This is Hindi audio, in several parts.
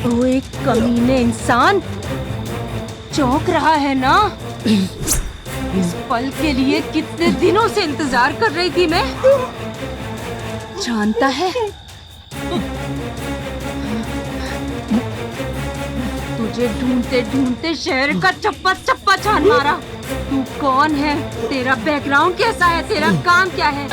ओए कमीने इंसान, चौंक रहा है ना? इस पल के लिए कितने दिनों से इंतजार कर रही थी मैं। जानता है, तुझे ढूंढते ढूंढते शहर का चप्पा चप्पा छान मारा। तू कौन है? तेरा बैकग्राउंड कैसा है? तेरा काम क्या है?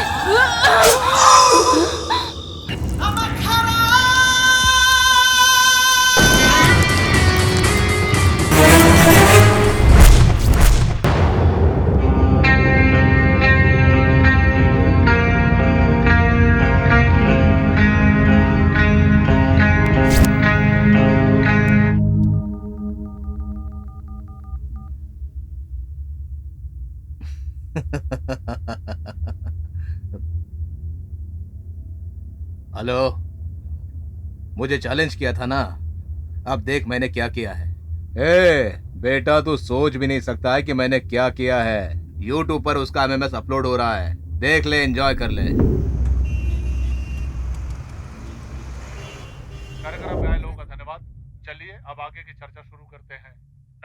हेलो, मुझे चैलेंज किया था ना, अब देख मैंने क्या किया है। बेटा, तू सोच भी नहीं सकता है कि मैंने क्या किया है। YouTube पर उसका MMS अपलोड हो रहा है, देख ले, एंजॉय कर ले। कार्यक्रम में आए लोगों का धन्यवाद। चलिए अब आगे की चर्चा शुरू करते हैं।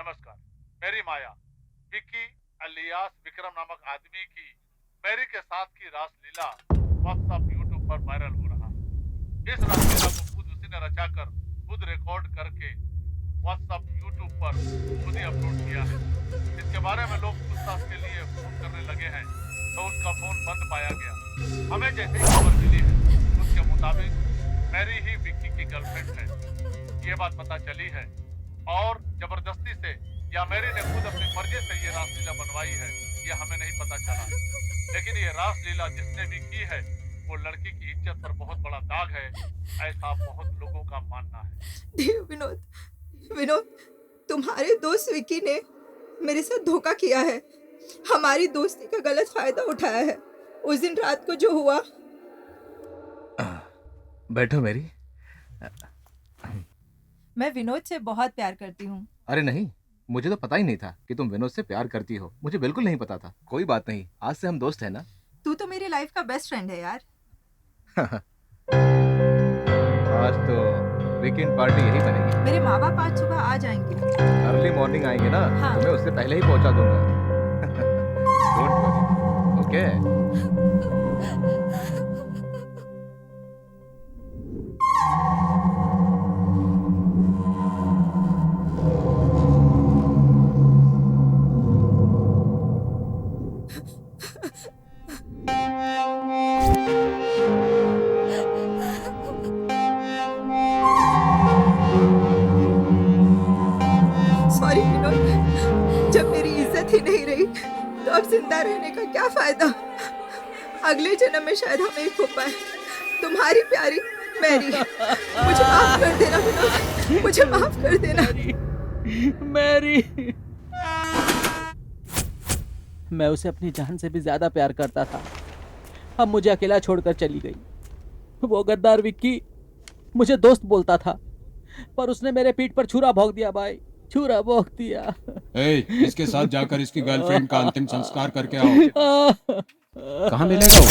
नमस्कार, मेरी माया विक्की अलियास विक्रम नामक आदमी की मैरी के साथ की रासलीला व्हाट्सएप YouTube पर वायरल हो रहा है। इस रासलीला को खुद उसी ने रचा कर खुद रिकॉर्ड करके व्हाट्सएप YouTube पर खुद ही अपलोड किया है। इसके बारे में लोग पूछताछ के लिए फोन करने लगे हैं तो उसका फोन बंद पाया गया। हमें जैसे ही खबर मिली है उसके मुताबिक मैरी ही विक्की की गर्लफ्रेंड है, ये बात पता चली है। और जबरदस्ती से या मैरी ने खुद अपनी मर्जी से ये रासलीला बनवाई है, ये हमें नहीं पता चला। लेकिन ये रासलीला जिसने भी की है वो लड़की की इज्जत पर बहुत बड़ा दाग है, ऐसा बहुत लोगों का मानना है। विनोद, तुम्हारे दोस्त विक्की ने मेरे साथ धोखा किया है, हमारी दोस्ती का गलत फायदा उठाया है। उस दिन रात को जो हुआ। बैठो मेरी। मैं विनोद से बहुत प्यार करती हूँ। अरे नहीं, मुझे तो पता ही नहीं था कि तुम विनोद से प्यार करती हो। मुझे बिल्कुल नहीं पता था। कोई बात नहीं, आज से हम दोस्त हैं ना। तू तो मेरी लाइफ का बेस्ट फ्रेंड है यार। आज तो वीकेंड पार्टी यही बनेगी। मेरे माँ बाप आज सुबह आ जाएंगे। अर्ली मॉर्निंग आएंगे ना? हाँ। तुम्हें उससे पहले ही पहुंचा दूंगा। Don't worry, okay? Sorry Vinod, जब मेरी इज्जत ही नहीं रही तो अब जिंदा रहने का क्या फायदा। अगले जन्म में शायद हम एक हो पाए। तुम्हारी प्यारी मैरी। मुझे माफ कर देना विनोद, मुझे माफ कर देना। मैरी, मैं उसे अपनी जान से भी ज्यादा प्यार करता था। अब मुझे अकेला छोड़कर चली गई। वो गद्दार विक्की मुझे दोस्त बोलता था, पर उसने मेरे पीठ पर छुरा भोंक दिया भाई, छुरा भोंक दिया। इसके साथ जाकर इसकी गर्लफ्रेंड का अंतिम संस्कार करके आओ। कहाँ मिलेगा वो?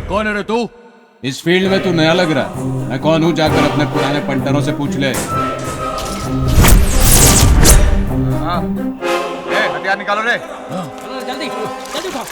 कौन है रे तू? इस फील्ड में तू नया लग रहा है। मैं कौन हूँ जाकर अपने पुराने पंटरों से पूछ ले। हथियार निकालो रे। जल्दी जल्दी उठाओ।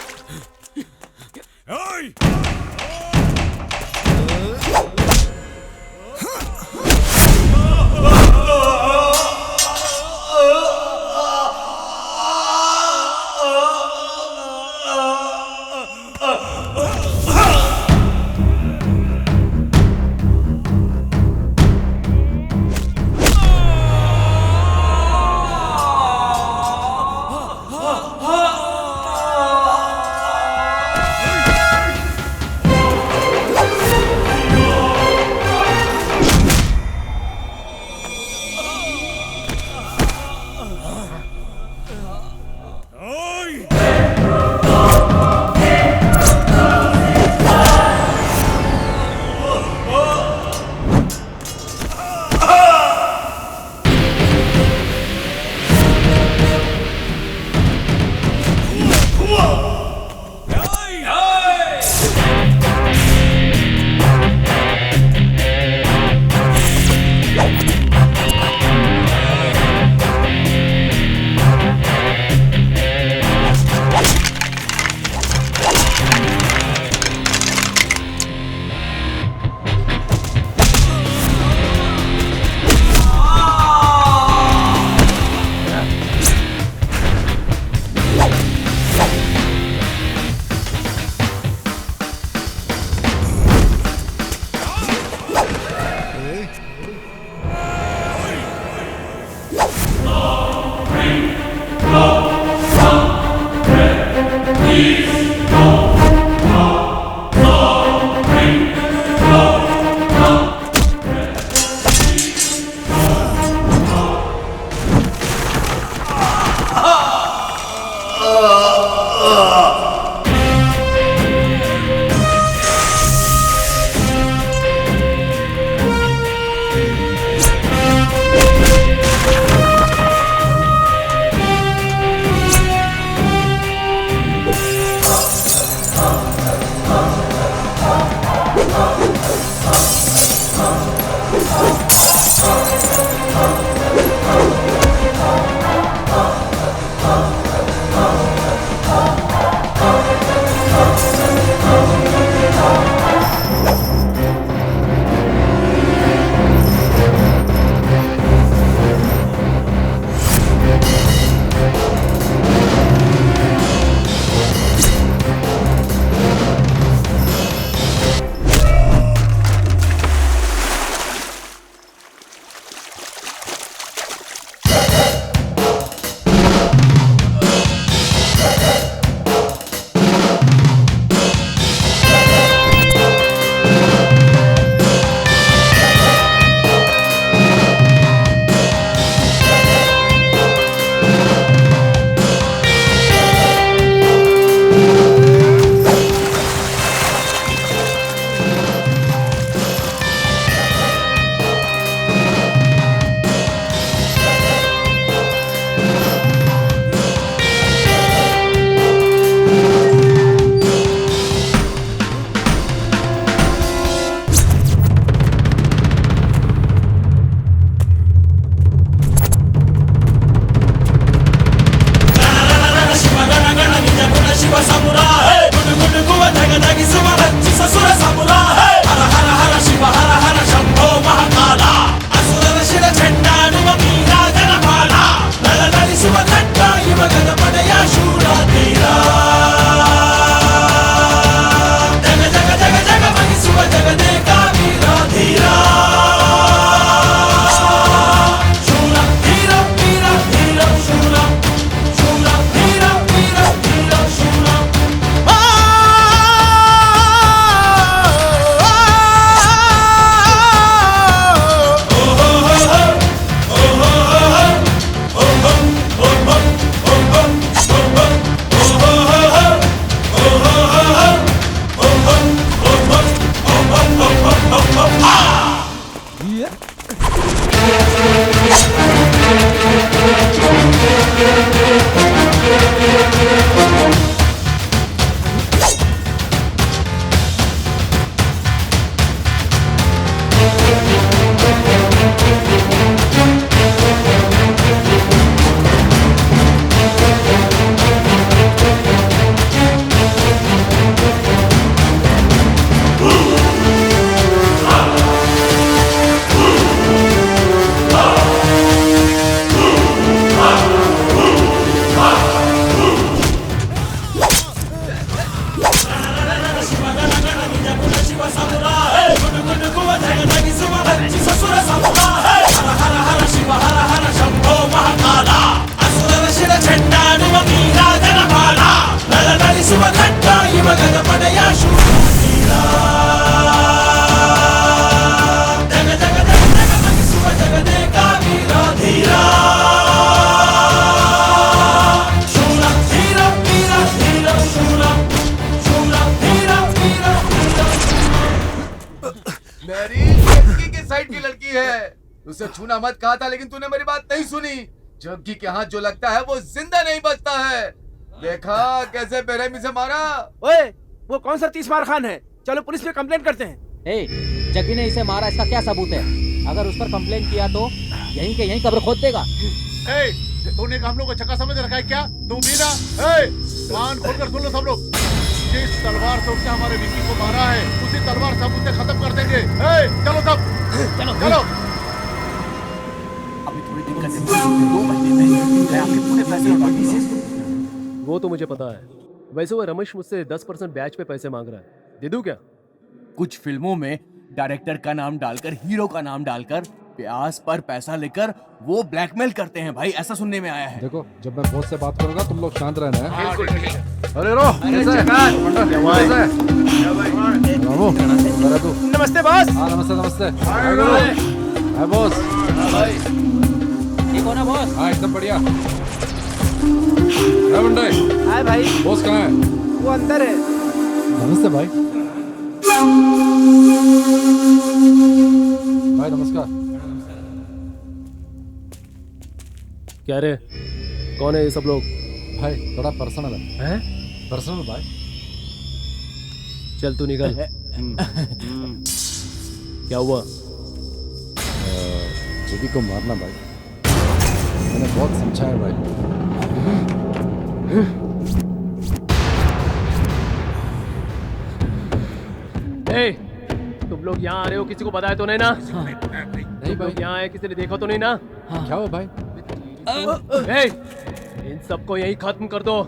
oh, oh, oh, oh, oh, oh, oh, oh, oh, उसे छूना मत कहा था, लेकिन तूने मेरी बात नहीं सुनी। जग्गी के हाथ जो लगता है वो जिंदा नहीं बचता है। देखा कैसे बेरहमी से मारा। ओए, वो कौन सा 30 मार खान है? चलो पुलिस में कंप्लेंट करते हैं। जग्गी ने इसे मारा, इसका क्या सबूत है? अगर उस पर कंप्लेन किया तो यहीं के यहीं कब्र खोद देगा। तूने हम लोग को चक्का समझ रखा है क्या? तू भी ना। कान खोलकर सुन लो सब लोग। जिस तलवार से उसने हमारे विक्की को मारा है, उसी तलवार से हम उसे खत्म कर देंगे। चलो सब, चलो। अभी थोड़ी दिक्कत है, 2 महीने में मैं आपके पूरे पैसे लौटा दूंगा। वो तो मुझे पता है। वैसे वो रमेश मुझसे 10% ब्याज पे पैसे मांग रहा है, दे दूं क्या? कुछ फिल्मों में डायरेक्टर का नाम डालकर, हीरो का नाम डालकर ब्याज पर पैसा लेकर वो ब्लैकमेल करते हैं भाई, ऐसा सुनने में आया है। देखो, जब मैं बॉस से बात करूंगा तुम लोग शांत रहना है। बिल्कुल ठीक है। अरे रो, नमस्ते बॉस। हाँ नमस्ते। हाय बॉस। ठीक हो ना बॉस? हाँ एकदम बढ़िया। हाय भाई। बॉस कहाँ है? वो अंदर है। नमस्ते भाई। भाई नमस्कार। क्या रे, कौन है ये सब लोग? भाई थोड़ा पर्सनल है। हैं? पर्सनल भाई। चल तू निकल। क्या हुआ? जग्गी को मारना भाई, मैंने बहुत समझाया भाई। तुम लोग यहाँ आ रहे हो, किसी को बताया तो नहीं ना? नहीं भाई। यहाँ आए, किसी ने देखा तो नहीं ना? क्या हुआ भाई? इन सबको यहीं खत्म कर दो।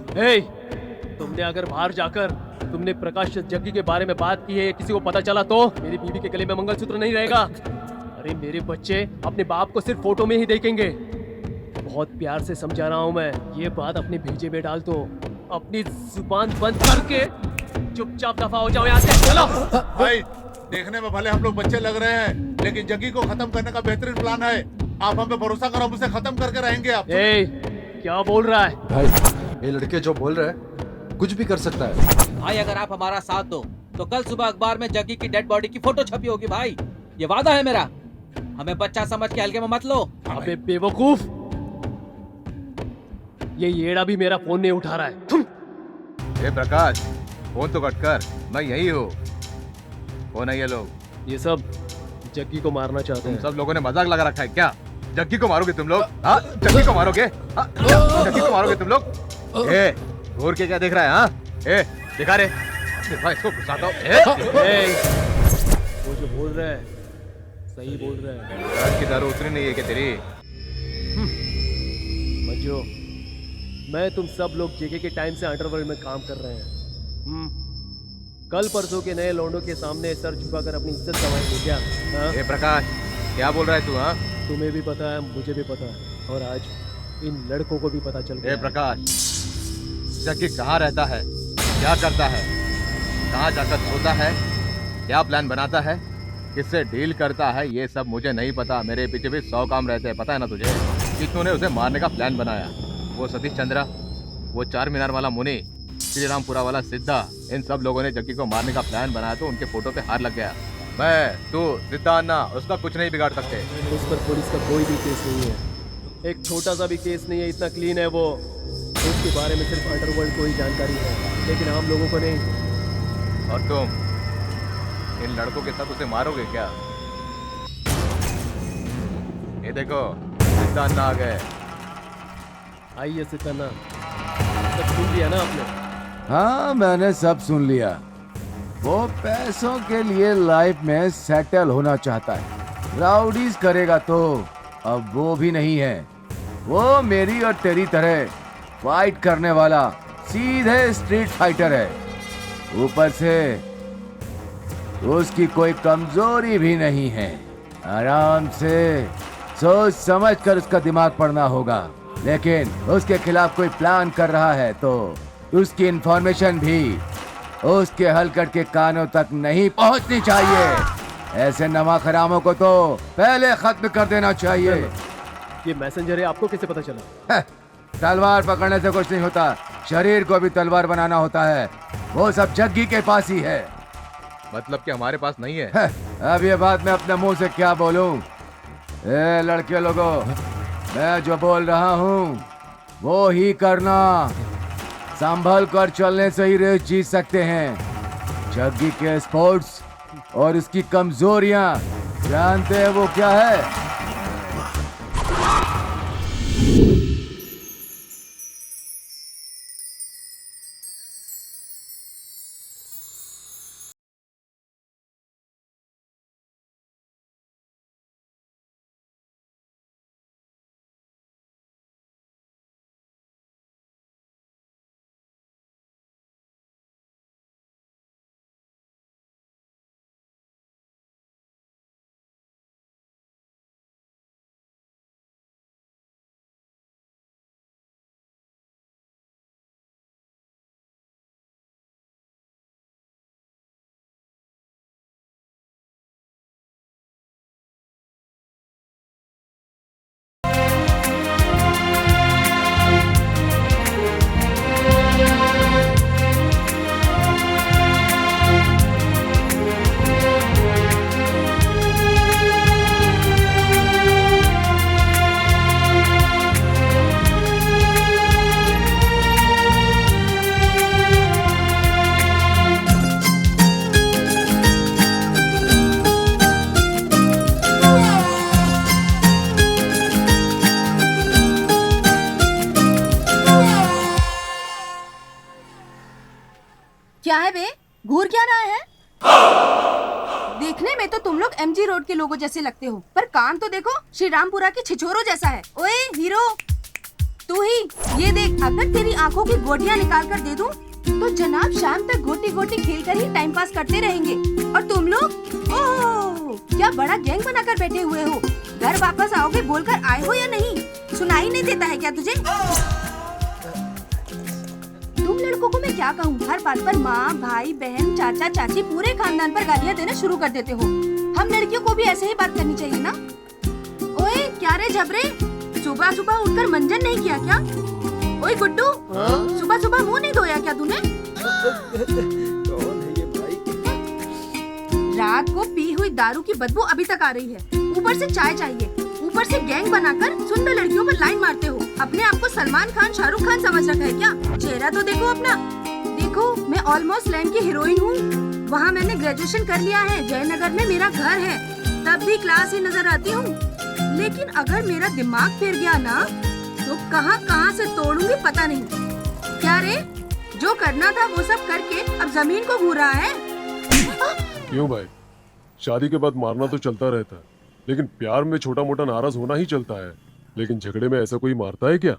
तुमने अगर बाहर जाकर तुमने प्रकाश जग्गी के बारे में बात की है, किसी को पता चला तो मेरी बीवी के गले में मंगलसूत्र नहीं रहेगा। अरे मेरे बच्चे अपने बाप को सिर्फ फोटो में ही देखेंगे। बहुत प्यार से समझा रहा हूँ मैं, ये बात अपने भेजे में डाल दो। अपनी जुबान बंद करके चुपचाप दफा हो जाओ यहाँ से। चलो भाई, देखने में भले हम लोग बच्चे लग रहे हैं, लेकिन जग्गी को खत्म करने का बेहतरीन प्लान है। आप हम पे भरोसा करो, हम उसे खत्म करके रहेंगे। आप क्या बोल रहा है भाई? ये लड़के जो बोल रहे हैं कुछ भी कर सकता है भाई। अगर आप हमारा साथ दो तो कल सुबह अखबार में जग्गी की डेड बॉडी की फोटो छपी होगी भाई। ये वादा है मेरा। हमें बच्चा समझ के हल्के में मत लो। अबे बेवकूफ, ये येड़ा भी मेरा फोन नहीं उठा रहा है। प्रकाश, फोन तो कट कर, मैं यही हूँ। कौन है ये लोग? ये सब जग्गी को मारना चाहते हैं। सब लोगों ने मजाक लगा रखा है क्या? जग्गी को मारोगे तुम लोग? हाँ, जग्गी को मारोगे? हाँ, जग्गी को मारोगे तुम लोग? घूर के क्या देख रहा है? हाँ, दिखा रे, इसको घुसाता हूँ। वो जो बोल रहे हैं सही बोल रहे हैं। रात की दारू उतरी नहीं है क्या तेरी? मंजू, मैं तुम सब लोग जेके के टाइम से अंडरवर्ल्ड में काम कर रहे हैं। कल परसों के नए लौंडों के सामने सर झुकाकर अपनी इज्जत गंवाएंगे क्या? हाँ? प्रकाश, क्या बोल रहा है तू? हाँ, तुम्हें भी पता है, मुझे भी पता है, और आज इन लड़कों को भी पता चल गया। प्रकाश, जग्गी कहाँ रहता है, क्या करता है, कहाँ जाकर सोता है, क्या प्लान बनाता है, किससे डील करता है, ये सब मुझे नहीं पता। मेरे पीछे भी 100 काम रहते हैं, पता है ना तुझे? कितनों ने उसे मारने का प्लान बनाया। वो सतीश चंद्रा, वो 4 मीनार वाला मुनि, श्री रामपुरा वाला सिद्धा, इन सब लोगों ने जग्गी को मारने का प्लान बनाया तो उनके फोटो पे हार लग गया। मैं, तू, सिद्धा अन्ना, उसका कुछ नहीं बिगाड़ सकते। उस पर पुलिस का कोई भी केस नहीं है, एक छोटा सा भी केस नहीं है, इतना क्लीन है वो। उसके बारे में सिर्फ अंडरवर्ल्ड को ही जानकारी है, लेकिन हम लोगों को नहीं। और तुम इन लड़कों के साथ उसे मारोगे क्या? ये देखो, सिद्धा अन्ना आ गए। आइए सिद्धान्ना, सब सुन लिया ना आपने? हाँ, मैंने सब सुन लिया। वो पैसों के लिए लाइफ में सेटल होना चाहता है, राउडीज करेगा तो अब वो भी नहीं है। वो मेरी और तेरी तरह फाइट करने वाला सीधे स्ट्रीट फाइटर है। ऊपर से उसकी कोई कमजोरी भी नहीं है। आराम से सोच समझ कर उसका दिमाग पड़ना होगा, लेकिन उसके खिलाफ कोई प्लान कर रहा है तो उसकी इंफॉर्मेशन भी उसके हलकट के कानों तक नहीं पहुंचनी चाहिए। ऐसे नमक हरामों को तो पहले खत्म कर देना चाहिए। ये मैसेंजर है, आपको कैसे पता चला? तलवार पकड़ने से कुछ नहीं होता, शरीर को भी तलवार बनाना होता है। वो सब जग्गी के पास ही है। मतलब कि हमारे पास नहीं है? अब ये बात मैं अपने मुंह से क्या बोलूं? ए लड़के लोगों, मैं जो बोल रहा हूँ वो ही करना। संभल कर चलने से ही रेस जीत सकते हैं। जग्गी के स्पोर्ट्स और इसकी कमजोरियां जानते हैं वो क्या है? क्या है बे? घूर क्या रहा है? देखने में तो तुम लोग एमजी रोड के लोगों जैसे लगते हो, पर काम तो देखो श्री रामपुरा के छिछोरों जैसा है। ओए हीरो, तू ही ये देख, अगर तेरी आंखों की गोटियां निकाल कर दे दूं, तो जनाब शाम तक गोटी गोटी खेल कर ही टाइम पास करते रहेंगे। और तुम लोग ओह क्या बड़ा गैंग बनाकर बैठे हुए हो। घर वापस आओगे बोलकर आए हो या नहीं? सुनाई नहीं देता है क्या तुझे? तुम लड़कों को मैं क्या कहूँ, हर बात पर माँ भाई बहन चाचा चाची पूरे खानदान पर गालियाँ देना शुरू कर देते हो। हम लड़कियों को भी ऐसे ही बात करनी चाहिए ना। ओए क्या रे झबरे, सुबह सुबह उठकर मंजन नहीं किया क्या? ओए गुड्डू, सुबह सुबह मुंह नहीं धोया क्या तूने? कौन है ये भाई? रात को पी हुई दारू की बदबू अभी तक आ रही है, ऊपर से चाय चाहिए, ऊपर से गैंग बनाकर सुंदर लड़कियों पर लाइन मारते हो। अपने आप को सलमान खान शाहरुख खान समझ रखा है क्या? चेहरा तो देखो अपना। देखो मैं ऑलमोस्ट लैंड की हीरोइन हूँ, वहाँ मैंने ग्रेजुएशन कर लिया है, जयनगर में मेरा घर है, तब भी क्लास ही नजर आती हूँ। लेकिन अगर मेरा दिमाग फिर गया ना तो कहाँ कहाँ से तोड़ूंगी पता नहीं। क्या रे, जो करना था वो सब करके अब जमीन को घूर रहा है। क्यों भाई, शादी के बाद मारना तो चलता रहता है, लेकिन प्यार में छोटा मोटा नाराज होना ही चलता है। लेकिन झगड़े में ऐसा कोई मारता है क्या?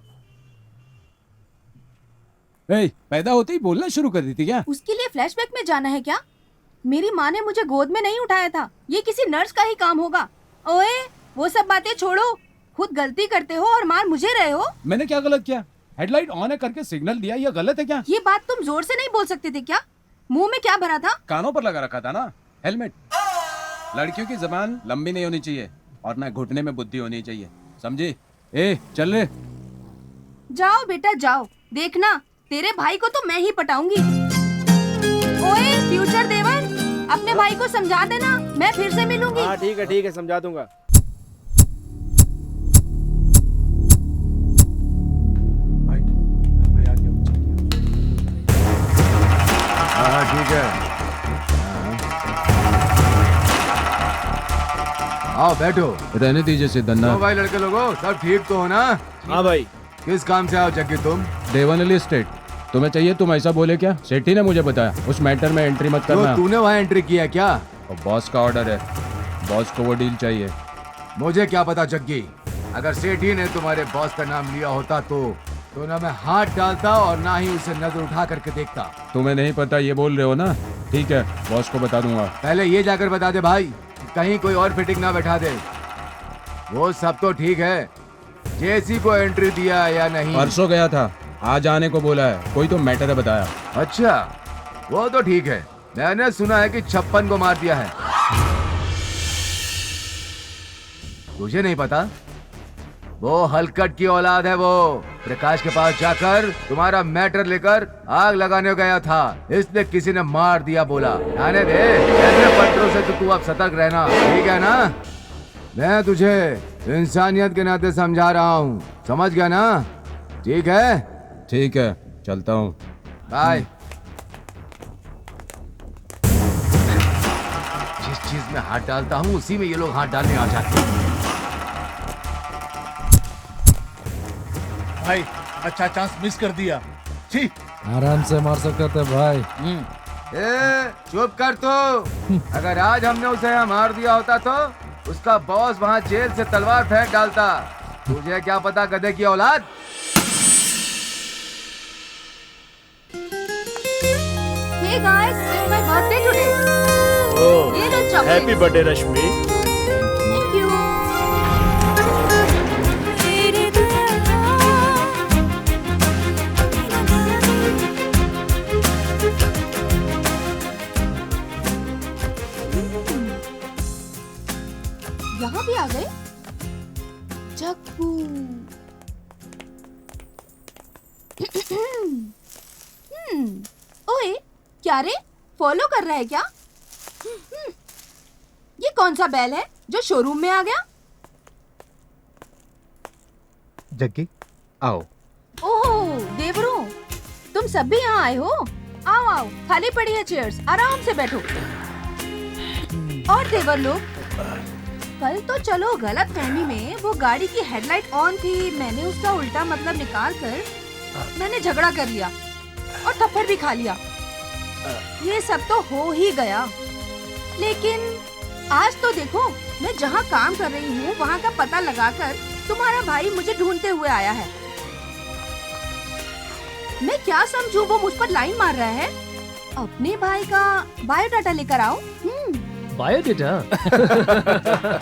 पैदा होते ही बोलना शुरू कर दी थी क्या? उसके लिए फ्लैशबैक में जाना है क्या? मेरी माँ ने मुझे गोद में नहीं उठाया था, ये किसी नर्स का ही काम होगा। ओए वो सब बातें छोड़ो, खुद गलती करते हो और मार मुझे रहे हो। मैंने क्या गलत किया? हेडलाइट ऑन है करके सिग्नल दिया, ये गलत है क्या? ये बात तुम जोर से नहीं बोल सकते थे क्या? मुंह में क्या भरा था? कानों पर लगा रखा था ना हेलमेट। लड़कियों की जबान लंबी नहीं होनी चाहिए और ना घुटने में बुद्धि होनी चाहिए, समझी? ए चल रे। जाओ बेटा जाओ, देखना तेरे भाई को तो मैं ही पटाऊंगी। ओए फ्यूचर देवर, अपने भाई को समझा देना, मैं फिर से मिलूंगी। हाँ ठीक है समझा दूंगा। हाँ ठीक है, आओ बैठो। रहने दीजिए सिद्धन्ना। तो भाई लड़के लोगों, सब ठीक तो हो ना? हाँ भाई। किस काम से आओ जग्गी तुम? देवानली स्टेट। तुम्हें चाहिए, तुम ऐसा बोले क्या? सेठी ने मुझे बताया, उस मैटर में एंट्री मत करना। तो तूने वहाँ एंट्री किया क्या? और बॉस का ऑर्डर है, बॉस को वो डील चाहिए। मुझे क्या पता जग्गी, अगर सेठी ने तुम्हारे बॉस का नाम लिया होता तो ना मैं हाथ डालता और ना ही उसे नजर उठा करके देखता। तुम्हें नहीं पता ये बोल रहे हो ना? ठीक है, बॉस को बता दूंगा। पहले ये जाकर बता दे भाई, कहीं कोई और फिटिंग ना बैठा दे। वो सब तो ठीक है, जेसी को एंट्री दिया या नहीं? परसों गया था, आज आने को बोला है, कोई तो मैटर है बताया। अच्छा वो तो ठीक है, मैंने सुना है कि 56 को मार दिया है। तुझे नहीं पता? वो हलकट की औलाद है, वो प्रकाश के पास जाकर तुम्हारा मैटर लेकर आग लगाने गया था, इसलिए किसी ने मार दिया बोला। आने दे, ऐसे पत्थरों से तो तू अब सतर्क रहना, ठीक है ना? मैं तुझे इंसानियत के नाते समझा रहा हूँ, समझ गया ना? ठीक है? ठीक है, चलता हूँ। बाय। जिस चीज में हाथ डालता हूँ उसी में ये लोग हाथ डालने आ जाते हैं। भाई अच्छा चांस मिस कर दिया। छी। आराम से मार सकते थे भाई। ए, चुप कर तू। अगर आज हमने उसे यहाँ मार दिया होता तो उसका बॉस वहाँ जेल से तलवार फेंक डालता। तुझे क्या पता गधे की औलाद। Hey guys, it's my birthday today. ये लो chocolate. Happy birthday Rashmi. Thank you. यहाँ भी आ गए जग्गू। ओए क्या रे, फॉलो कर रहा है क्या? ये कौन सा बैल है जो शोरूम में आ गया? जग्गी आओ। ओहो देवरू, तुम सब भी यहाँ आए हो? आओ आओ, खाली पड़ी है चेयर्स, आराम से बैठो। और देवर लोग, कल तो चलो गलत फहमी में वो गाड़ी की हेडलाइट ऑन थी, मैंने उसका उल्टा मतलब निकाल कर मैंने झगड़ा कर लिया और थप्पड़ भी खा लिया। ये सब तो हो ही गया, लेकिन आज तो देखो मैं जहाँ काम कर रही हूँ वहाँ का पता लगाकर तुम्हारा भाई मुझे ढूंढते हुए आया है। मैं क्या समझूं वो मुझ पर लाइन मार रहा है। अपने भाई का बायोडाटा लेकर आओ। बायोडाटा?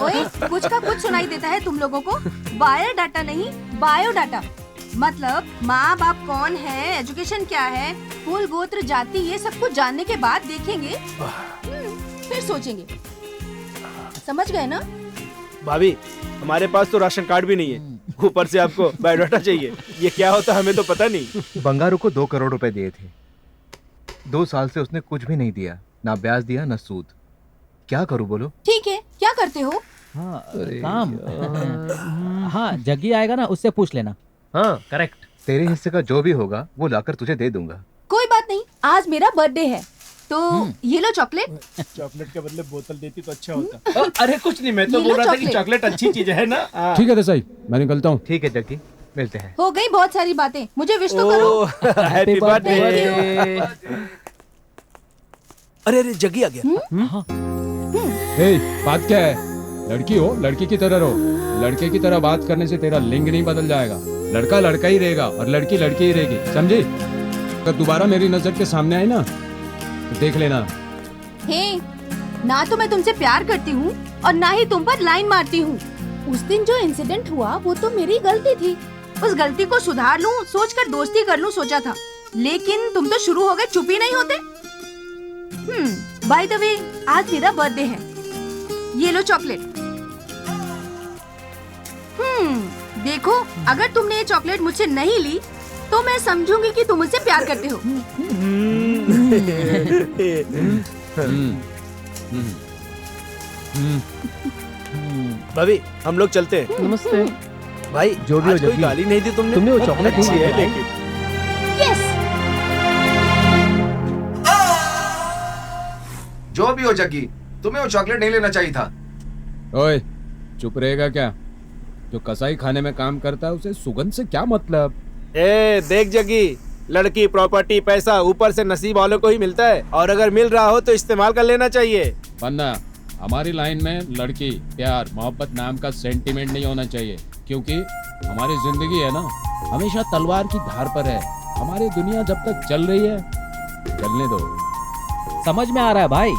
ओए कुछ का कुछ सुनाई देता है तुम लोगों को। बायोडाटा नहीं, बायोडाटा मतलब माँ बाप कौन है, एजुकेशन क्या है, कुल गोत्र जाति, ये सब कुछ जानने के बाद देखेंगे, फिर सोचेंगे। समझ गए ना? भाभी हमारे पास तो राशन कार्ड भी नहीं है, ऊपर से आपको बायोडाटा चाहिए। ये क्या होता हमें तो पता नहीं। बंगारू को 2 करोड़ रुपए दिए थे, 2 साल से उसने कुछ भी नहीं दिया, ना ब्याज दिया ना सूद। क्या करूं बोलो? ठीक है, क्या करते हो? हाँ काम। हाँ जग्गी आएगा ना, उससे पूछ लेना। हाँ करेक्ट। तेरे हिस्से का जो भी होगा वो लाकर तुझे दे दूंगा। कोई बात नहीं, आज मेरा बर्थडे है तो ये लो चॉकलेट। चॉकलेट के बदले बोतल देती तो अच्छा होता। अरे कुछ नहीं, मैं तो ये बोल लो रहा था कि चॉकलेट। चॉकलेट अच्छी चीज है ना। ठीक है देसाई, मैं निकलता हूँ। ठीक है जग्गी, मिलते हैं। हो गई बहुत सारी बातें, मुझे विश तो करो। Happy birthday. Thank अरे जग्गी आ गया। ए, बात क्या है? लड़की हो, लड़की की तरह रहो। लड़के की तरह बात करने से तेरा लिंग नहीं बदल जाएगा। लड़का लड़का ही रहेगा और लड़की लड़की ही रहेगी, समझी? अगर दोबारा मेरी नजर के सामने आए ना तो देख लेना। हे, ना तो मैं तुमसे प्यार करती हूँ और ना ही तुम पर लाइन मारती हूँ। उस दिन जो इंसिडेंट हुआ वो तो मेरी गलती थी, उस गलती को सुधार लूं सोचकर दोस्ती कर लूं सोचा था, लेकिन तुम तो शुरू हो गए, चुप ही नहीं होते। बाय द वे आज मेरा बर्थडे है, ये लो चॉकलेट। देखो अगर तुमने ये चॉकलेट मुझसे नहीं ली तो मैं समझूंगी कि तुम मुझसे प्यार करते हो। भाभी हम लोग चलते हैं। नमस्ते भाई जो भी हो आज कोई जग्गी, गाली नहीं दी तुमने। तुमने वो चॉकलेट अच्छी नहीं है दी। लेकिन यस जो भी हो जग्गी, तुम्हें वो चॉकलेट नहीं लेना चाहिए था। ओए चुप रहेगा क्या? जो कसाई खाने में काम करता है उसे सुगंध से क्या मतलब? ए देख जग्गी, लड़की प्रॉपर्टी पैसा ऊपर से नसीब वालों को ही मिलता है, और अगर मिल रहा हो तो इस्तेमाल कर लेना चाहिए। वरना हमारी लाइन में लड़की प्यार मोहब्बत नाम का सेंटीमेंट नहीं होना चाहिए, क्योंकि हमारी जिंदगी है ना हमेशा तलवार की धार पर है। हमारी दुनिया जब तक चल रही है चलने दो। समझ में आ रहा है भाई,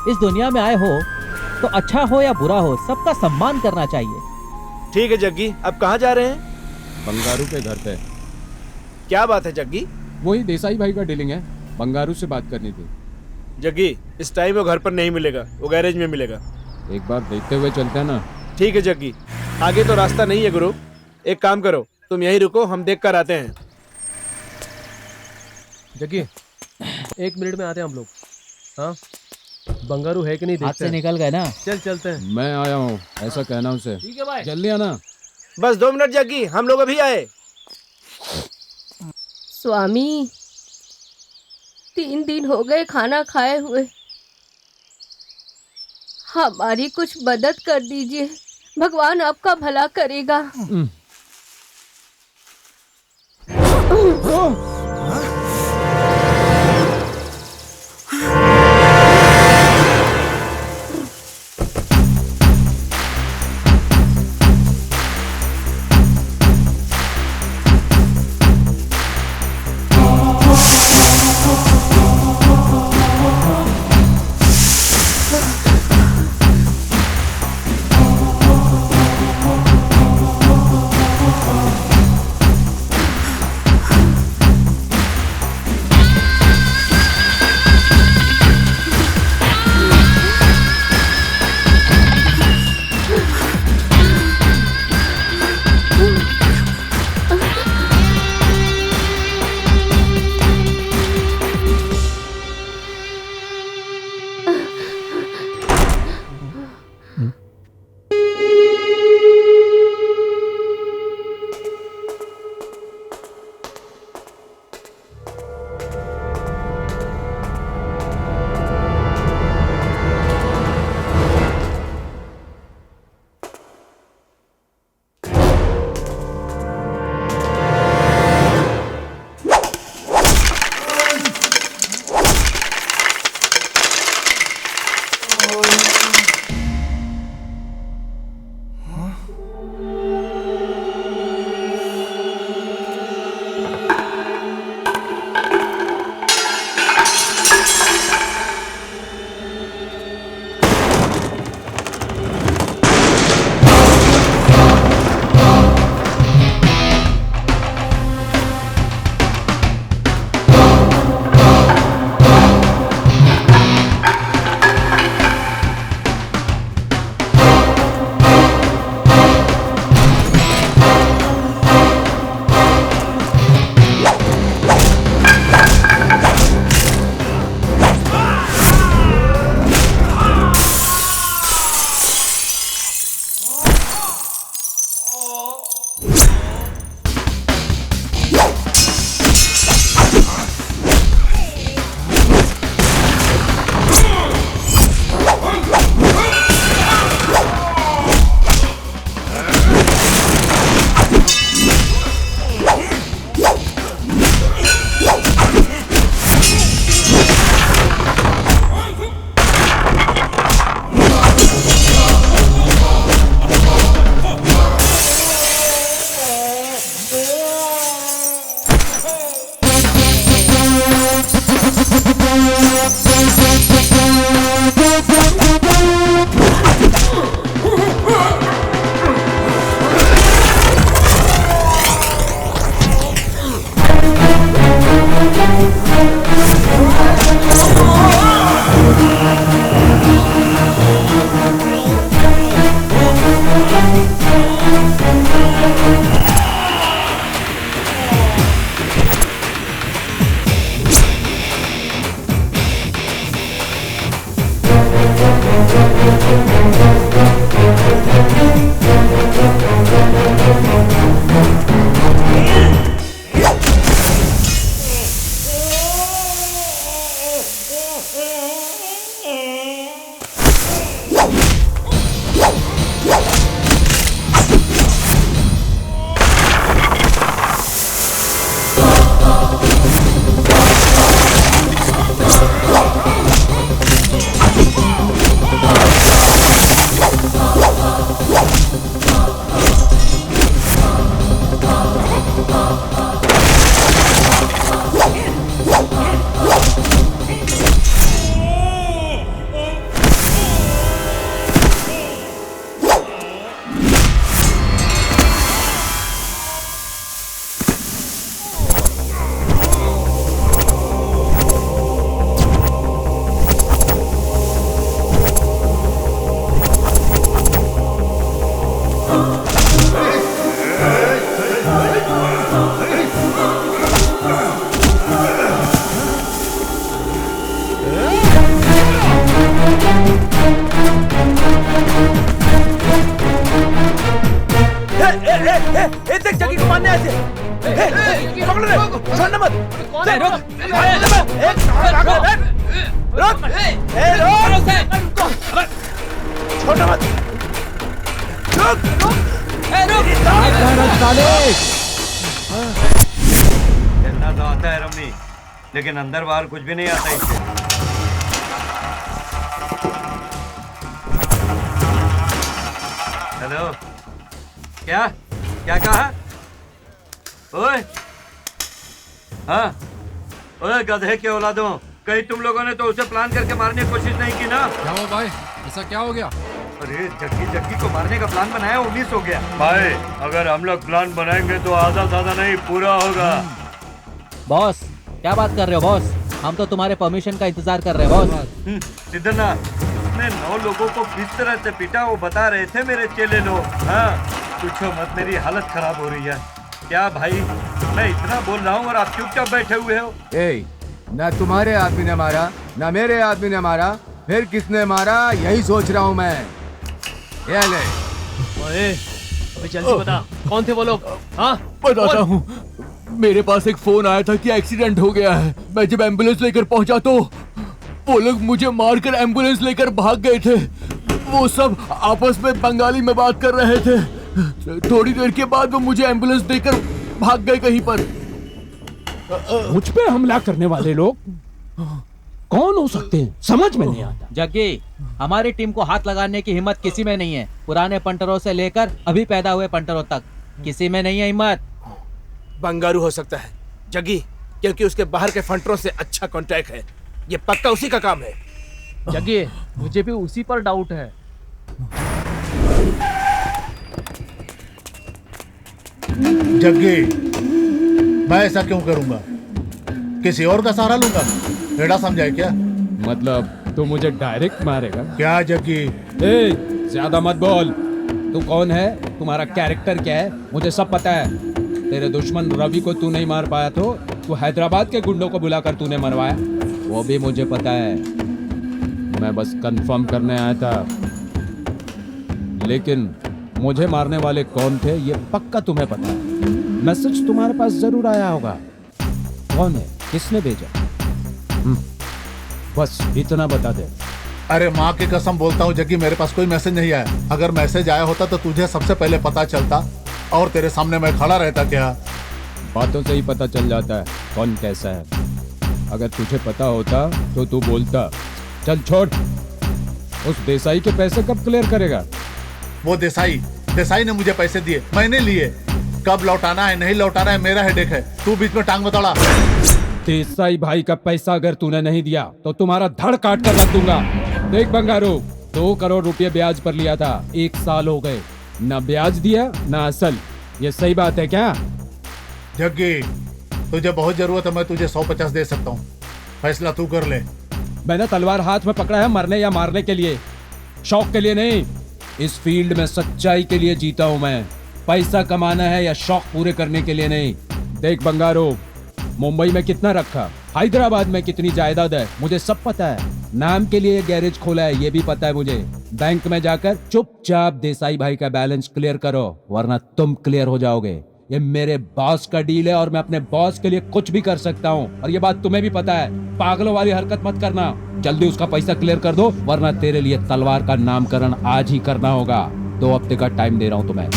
इस दुनिया में आए हो तो अच्छा हो या बुरा हो सबका सम्मान करना चाहिए। ठीक है जग्गी, अब कहाँ जा रहे हैं? बंगारू के घर पे। क्या बात है जग्गी? वही देसाई भाई का डीलिंग है, बंगारू से बात करनी थी। जग्गी इस टाइम वो घर पर नहीं मिलेगा, वो गैरेज में मिलेगा। एक बार देखते हुए चलते हैं ना। ठीक है जग्गी, आगे तो रास्ता नहीं है गुरु, एक काम करो तुम यहीं रुको, हम देख कर आते हैं। जग्गी 1 मिनट में आते हैं हम लोग। हाँ बंगारू है कि नहीं हाथ देखते से हैं। निकल गए ना। चल चलते हैं। मैं आया हूँ, ऐसा कहना उसे। ठीक है भाई। जल्दी आना। बस 2 मिनट जग्गी, हम लोग अभी आए। स्वामी 3 दिन हो गए खाना खाए हुए, हमारी कुछ मदद कर दीजिए, भगवान आपका भला करेगा। कौन है? रुक! छोटा मत चलना तो आता है रम्मी, लेकिन अंदर बाहर कुछ भी नहीं आता इससे। हेलो, क्या क्या कहा? ओए, हाँ, ओए गधे के औलादों, कहीं तुम लोगों ने तो उसे प्लान करके मारने की कोशिश नहीं की ना? क्या हुआ भाई, ऐसा क्या हो गया? अरे जग्गी को मारने का प्लान बनाया, 19 हो गया। भाई अगर हम लोग प्लान बनाएंगे तो आधा साधा नहीं पूरा होगा। बॉस क्या बात कर रहे हो बॉस? हम तो तुम्हारे परमिशन का इंतजार कर रहे हैं बॉस। सिद्धनाथ, उसने 9 लोगों को किस तरह से पीटा वो बता रहे थे मेरे चेले लोग। हाँ, पूछो मत, मेरी हालत खराब हो रही है। क्या भाई, मैं इतना बोल रहा हूँ और आप चुपचाप बैठे हुए हो? ए, ना तुम्हारे आदमी ने मारा, ना मेरे आदमी ने मारा, फिर किसने मारा यही सोच रहा हूँ मैं। ये ले। ओए, अबे जल्दी बता, कौन थे वो लोग? हाँ, बताता हूँ। मेरे पास एक फोन आया था कि एक्सीडेंट हो गया है। मैं जब एम्बुलेंस लेकर पहुंचा तो वो लोग मुझे मारकर एम्बुलेंस लेकर भाग गए थे। वो सब आपस में बंगाली में बात कर रहे थे। थोड़ी देर के बाद वो मुझे एम्बुलेंस देकर भाग गए कहीं पर। मुझ पे हमला करने वाले लोग कौन हो सकते हैं, समझ में नहीं आता। जग्गी, हमारी टीम को हाथ लगाने की हिम्मत किसी में नहीं है। पुराने पंटरों से लेकर अभी पैदा हुए पंटरों तक किसी में नहीं है हिम्मत। बंगारू हो सकता है जग्गी, क्योंकि उसके बाहर के फंटरों से अच्छा कांटेक्ट है। ये पक्का उसी का काम है। जग्गी, मुझे भी उसी पर डाउट है। जग्गी, मैं ऐसा क्यों करूंगा? किसी और का सहारा लूंगा? टेढ़ा समझाए क्या? मतलब तू मुझे डायरेक्ट मारेगा क्या जग्गी? ए, ज्यादा मत बोल। तू कौन है, तुम्हारा कैरेक्टर क्या है, मुझे सब पता है। तेरे दुश्मन रवि को तू नहीं मार पाया तो तू हैदराबाद के गुंडों को बुलाकर तूने मरवाया, वो भी मुझे पता है। मैं बस कंफर्म करने आया था, लेकिन मुझे मारने वाले कौन थे ये पक्का तुम्हें पता है। मैसेज तुम्हारे पास जरूर आया होगा। कौन है, किसने भेजा? बस इतना बता दे। अरे माँ की कसम बोलता हूँ जग्गी, मेरे पास कोई मैसेज नहीं आया। अगर मैसेज आया होता तो तुझे सबसे पहले पता चलता और तेरे सामने मैं खड़ा रहता। क्या बातों से ही पता चल जाता है कौन कैसा है। अगर तुझे पता होता तो तू बोलता। चल छोड़, उस देसाई के पैसे कब क्लियर करेगा? वो देसाई ने मुझे पैसे दिए, मैंने लिए। कब लौटाना है नहीं लौटाना है मेरा हेडेक है, तू बीच में टांग बतौड़ा। देसाई भाई का पैसा अगर तूने नहीं दिया तो तुम्हारा धड़ काट कर रख दूंगा। देख बंगारू, 2 करोड़ रुपए ब्याज पर लिया था, 1 साल हो गए, ना ब्याज दिया ना असल। ये सही बात है क्या? जग्गी, तुझे बहुत जरूरत है, मैं तुझे 150 दे सकता हूँ, फैसला तू कर ले। मैंने तलवार हाथ में पकड़ा है मरने या मारने के लिए, शौक के लिए नहीं। इस फील्ड में सच्चाई के लिए जीता हूं मैं, पैसा कमाना है या शौक पूरे करने के लिए नहीं। देख बंगारो, मुंबई में कितना रखा, हैदराबाद में कितनी जायदाद है, मुझे सब पता है। नाम के लिए गैरेज खोला है ये भी पता है मुझे। बैंक में जाकर चुपचाप देसाई भाई का बैलेंस क्लियर करो, वरना तुम क्लियर हो जाओगे। ये मेरे बॉस का डील है और मैं अपने बॉस के लिए कुछ भी कर सकता हूँ, और ये बात तुम्हें भी पता है। पागलों वाली हरकत मत करना, जल्दी उसका पैसा क्लियर कर दो, वरना तेरे लिए तलवार का नामकरण आज ही करना होगा। 2 हफ्ते का टाइम दे रहा हूँ तुम्हें।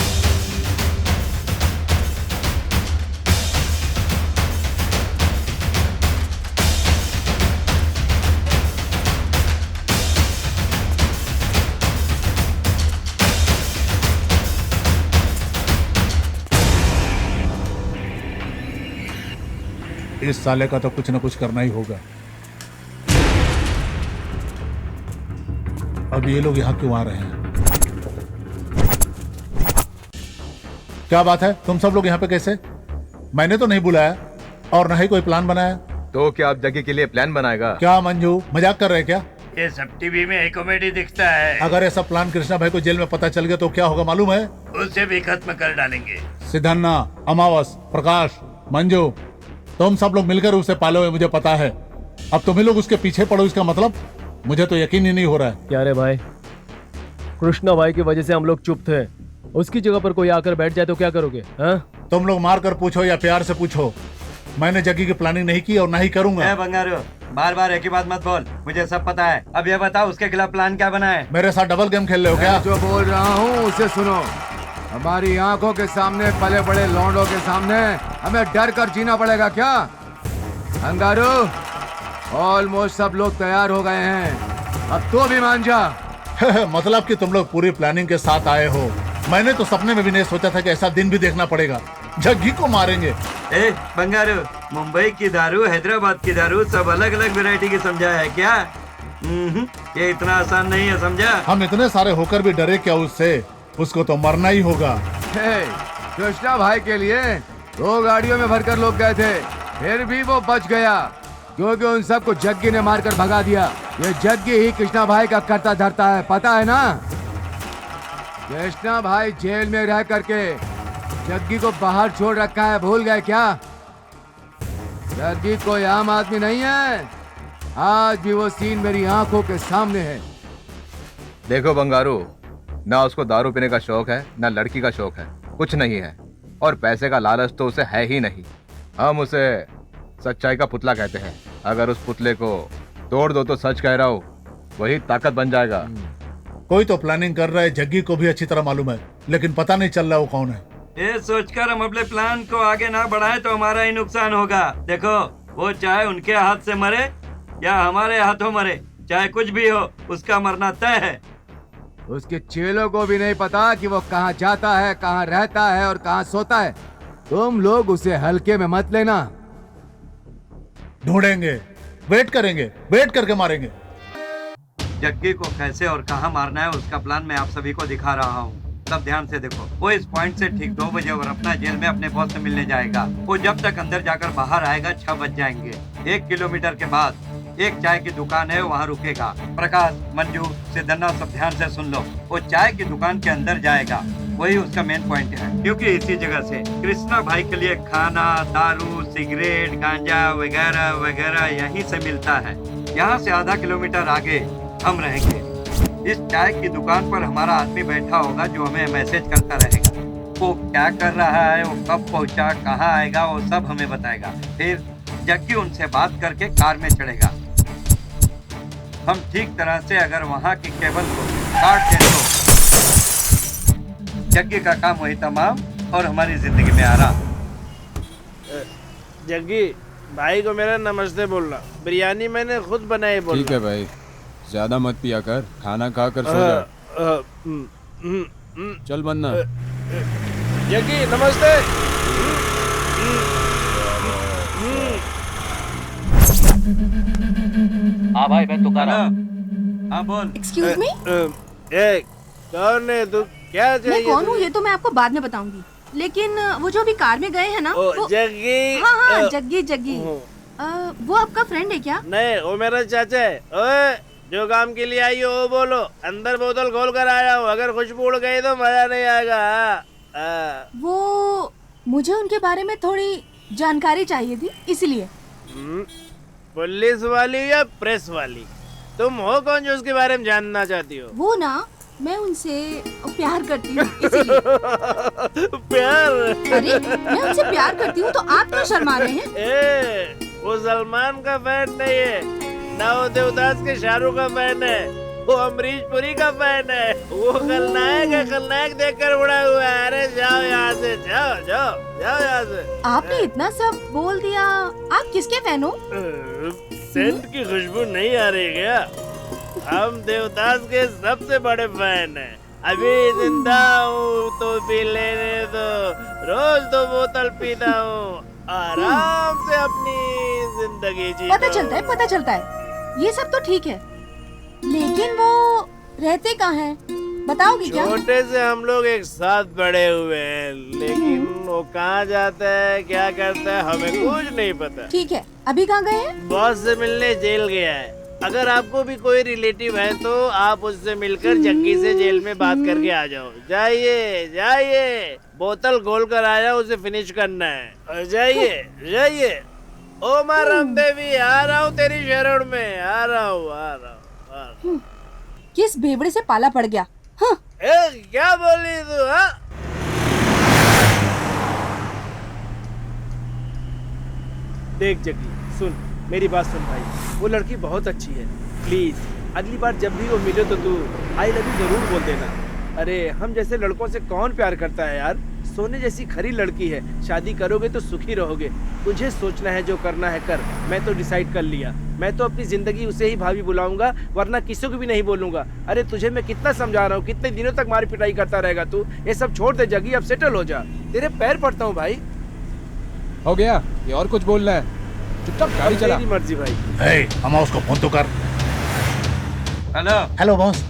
इस साले का तो कुछ न कुछ करना ही होगा। अब ये लोग यहाँ क्यों आ रहे हैं? क्या बात है, तुम सब लोग यहाँ पे कैसे? मैंने तो नहीं बुलाया और न ही कोई प्लान बनाया। तो क्या आप जगह के लिए प्लान बनाएगा? क्या मंजू, मजाक कर रहे हैं क्या? ये सब टीवी में एक कॉमेडी दिखता है। अगर ऐसा प्लान कृष्णा भाई को जेल में पता चल गया तो क्या होगा मालूम है? उसे भी खत्म कर डालेंगे। सिद्धन्ना, अमावस, प्रकाश, मंजू, तुम सब लोग मिलकर उसे पालोगे, मुझे पता है। अब तुम्हें लोग उसके पीछे पड़ो, इसका मतलब मुझे तो यकीन ही नहीं हो रहा है। क्या रे भाई, कृष्णा भाई की वजह से हम लोग चुप थे, उसकी जगह पर कोई आकर बैठ जाए तो क्या करोगे? हाँ? तुम लोग मार कर पूछो या प्यार से पूछो, मैंने जग्गी की प्लानिंग नहीं की और ना ही करूंगा। ए बंगारू, बार बार एक ही बात मत बोल, मुझे सब पता है। अब ये बताओ उसके खिलाफ प्लान क्या बना है? मेरे साथ डबल गेम खेल रहे हो क्या? जो बोल रहा हूँ उसे सुनो। हमारी आंखों के सामने पले बड़े लौंडों के सामने हमें डर कर जीना पड़ेगा क्या? अंगारू, ऑलमोस्ट सब लोग तैयार हो गए हैं, अब तो भी मान जा। मतलब कि तुम लोग पूरी प्लानिंग के साथ आए हो। मैंने तो सपने में भी नहीं सोचा था कि ऐसा दिन भी देखना पड़ेगा। जग्गी को मारेंगे। ए बंगारू, मुंबई की दारू, हैदराबाद की दारू, सब अलग अलग वैरायटी की समझा है क्या? ये इतना आसान नहीं है, समझा? हम इतने सारे होकर भी डरे क्या उससे? उसको तो मरना ही होगा। कृष्णा भाई के लिए 2 गाड़ियों में भरकर लोग गए थे, फिर भी वो बच गया क्योंकि उन सबको जग्गी ने मारकर भगा दिया। ये जग्गी ही कृष्णा भाई का करता धरता है, पता है ना? कृष्णा भाई जेल में रह करके जग्गी को बाहर छोड़ रखा है, भूल गए क्या? जग्गी कोई आम आदमी नहीं है, आज भी वो सीन मेरी आंखों के सामने है। देखो बंगारू, ना उसको दारू पीने का शौक है ना लड़की का शौक है, कुछ नहीं है, और पैसे का लालच तो उसे है ही नहीं। हम उसे सच्चाई का पुतला कहते हैं। अगर उस पुतले को तोड़ दो तो सच कह रहा हूँ वही ताकत बन जाएगा। कोई तो प्लानिंग कर रहा है, जग्गी को भी अच्छी तरह मालूम है, लेकिन पता नहीं चल रहा वो कौन है। ये सोचकर हम अपने प्लान को आगे ना बढ़ाएं तो हमारा ही नुकसान होगा। देखो, वो चाहे उनके हाथ से मरे या हमारे हाथों मरे, चाहे कुछ भी हो, उसका मरना तय है। उसके चेलों को भी नहीं पता कि वो कहाँ जाता है, कहाँ रहता है और कहाँ सोता है। तुम लोग उसे हल्के में मत लेना। ढूंढेंगे, वेट करेंगे, वेट करके मारेंगे। जग्गी को कैसे और कहां मारना है उसका प्लान मैं आप सभी को दिखा रहा हूं। सब ध्यान से देखो। वो इस पॉइंट से ठीक 2 बजे और अपना जेल में अपने बॉस से मिलने जाएगा। वो जब तक अंदर जाकर बाहर आएगा 6 बज जाएंगे। 1 किलोमीटर के बाद एक चाय की दुकान है, वहाँ रुकेगा। प्रकाश, मंजू, सिद्धन्ना, सब ध्यान से सुन लो। वो चाय की दुकान के अंदर जाएगा, वही उसका मेन पॉइंट है, क्योंकि इसी जगह से कृष्णा भाई के लिए खाना, दारू, सिगरेट, गांजा वगैरह वगैरह यहीं से मिलता है। यहाँ से आधा किलोमीटर आगे हम रहेंगे। इस चाय की दुकान पर हमारा आदमी बैठा होगा जो हमें मैसेज करता रहेगा। वो क्या कर रहा है, वो कब पहुंचा, कहाँ आएगा, वो सब हमें बताएगा। फिर जग्गी उनसे बात करके कार में चढ़ेगा। हम ठीक तरह से अगर वहाँ की केबल को काट दें तो जग्गी का काम वही तमाम और हमारी जिंदगी में आराम। जग्गी भाई को मेरा नमस्ते बोलना। बिरयानी मैंने खुद बनाई बोलना। ठीक है भाई, ज्यादा मत पिया कर, खाना खा कर सो जा। चल बनना। जग्गी नमस्ते। हाँ भाई, मैं तुकाराम। हाँ बोल। एक्सक्यूज मी, कौन है तू, क्या चाहिए? मैं कौन हूँ ये तो मैं आपको बाद में बताऊंगी, लेकिन वो जो अभी कार में गए हैं ना, वो जग्गी। हाँ, जग्गी जग्गी। वो आपका फ्रेंड है क्या? नहीं, वो मेरा चाचा है। ओए, जो काम के लिए आई हो वो बोलो। अंदर बोतल खोल कर आया हूँ, अगर खुशबू उड़ गई तो मजा नहीं आएगा। वो मुझे उनके बारे में थोड़ी जानकारी चाहिए थी, इसलिए। पुलिस वाली या प्रेस वाली? तुम हो कौन जो उसके बारे में जानना चाहती हो? वो ना, मैं उनसे प्यार करती हूँ, इसलिए। प्यार? अरे मैं उनसे प्यार करती हूँ तो आप क्यों शर्मा रहे हैं? वो सलमान का फैन नहीं है, ना वो देवदास के शाहरुख का फैन है, वो अमरीश पुरी का फैन है। वो खलनायक है, खलनायक देखकर उड़ा हुआ है। अरे जाओ यहाँ से, जाओ जाओ जाओ यहाँ से। आपने इतना सब बोल दिया, आप किसके फैन हो? सेंट की खुशबू नहीं आ रही क्या? हम देवदास के सबसे बड़े फैन हैं। अभी जिंदा हूँ तो पी लेने दो, रोज 2 बोतल पीता हूँ, आराम से अपनी जिंदगी जीता। पता चलता है, ये सब तो ठीक है, लेकिन वो रहते कहाँ हैं? बताओगे क्या? छोटे से हम लोग एक साथ बड़े हुए हैं, लेकिन वो कहाँ जाता है, क्या करता है, हमें कुछ नहीं पता। ठीक है, अभी कहाँ गए हैं? बॉस से मिलने जेल गया है। अगर आपको भी कोई रिलेटिव है तो आप उससे मिलकर जग्गी से जेल में बात करके आ जाओ। जाइए जाइए, बोतल खोल कर आया, उसे फिनिश करना है। जाइए जाइए। ओ माँ रामदेवी, आ रहा हूँ तेरी शरण में, आ रहा हूँ। किस भेवड़े से पाला पड़ गया? हाँ। क्या बोली तू? हाँ, देख जग्गी, सुन मेरी बात सुन भाई, वो लड़की बहुत अच्छी है। प्लीज अगली बार जब भी वो मिले तो तू आई लव यू जरूर बोल देना। अरे हम जैसे लड़कों से कौन प्यार करता है यार, सोने जैसी खरी लड़की है, शादी करोगे तो सुखी रहोगे। तुझे सोचना है, जो करना है कर। मैं तो डिसाइड कर लिया, मैं तो अपनी जिंदगी उसे ही भाभी बुलाऊंगा, वरना किसी को भी नहीं बोलूंगा। अरे तुझे मैं कितना समझा रहा हूँ, कितने दिनों तक मारी पिटाई करता रहेगा तू? ये सब छोड़ दे जग्गी, अब सेटल हो जा, तेरे पैर पड़ता हूँ भाई। हो गया, ये और कुछ बोलना है? चुपचाप गाड़ी चला। तेरी मर्जी भाई। हम उसको फोन तो कर। Hello hello boss.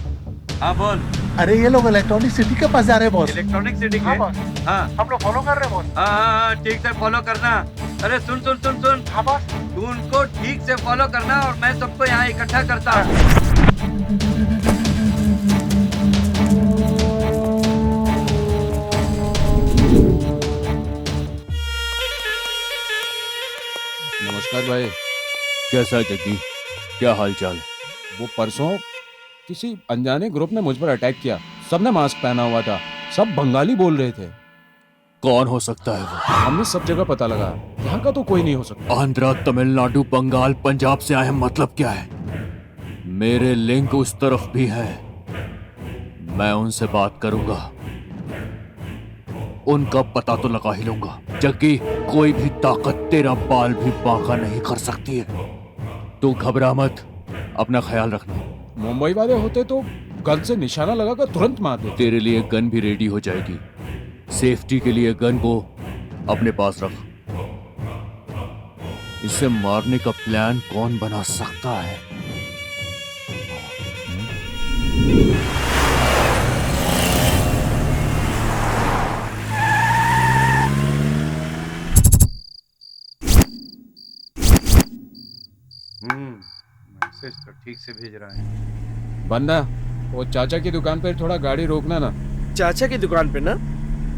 हाँ बोल। अरे ये लोग इलेक्ट्रॉनिक सिटी के पास जा रहे हैं बॉस। इलेक्ट्रॉनिक सिटी के? हाँ बॉस। हाँ हम लोग फॉलो कर रहे हैं बॉस। हाँ ठीक से फॉलो करना। अरे सुन सुन सुन सुन। हाँ बॉस। तू उनको ठीक से फॉलो करना और मैं सबको यहाँ इकट्ठा करता हूँ। नमस्कार भाई। कैसा है जग्गी, क्या हाल चाल? वो परसों किसी अनजाने ग्रुप ने मुझ पर अटैक किया, सबने मास्क पहना हुआ था, सब बंगाली बोल रहे थे। कौन हो सकता है वो? हमने सब जगह पता लगा, यहाँ का तो कोई नहीं हो सकता। आंध्रा, तमिलनाडु, बंगाल, पंजाब से आए हैं, मतलब क्या है? मेरे लिंक उस तरफ भी है, मैं उनसे बात करूंगा, उनका पता तो लगा ही लूंगा। जग्गी, कोई भी ताकत तेरा बाल भी बांका नहीं कर सकती है। तू घबरा मत, अपना ख्याल रखना। मुंबई वाले होते तो गन से निशाना लगाकर तुरंत मार देते। तेरे लिए गन भी रेडी हो जाएगी। सेफ्टी के लिए गन को अपने पास रख। इसे मारने का प्लान कौन बना सकता है? मैसेज तो ठीक से भेज रहा है। बन्ना, वो चाचा की दुकान पर थोड़ा गाड़ी रोकना ना। चाचा की दुकान पे ना?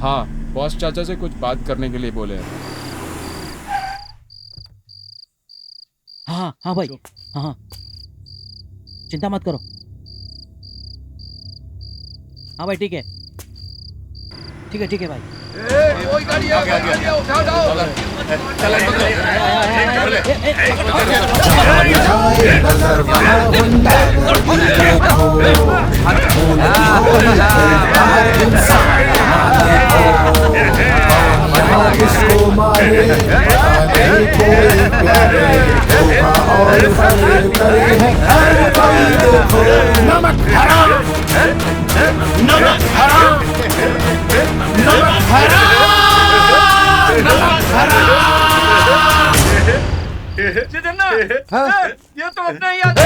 हाँ, बॉस चाचा से कुछ बात करने के लिए बोले हैं। हाँ हाँ भाई, हाँ हाँ, चिंता मत करो। हाँ भाई ठीक है, ठीक है भाई। कोई गाड़ी आ गया, उठाओ जितना ये तो अपना ही याद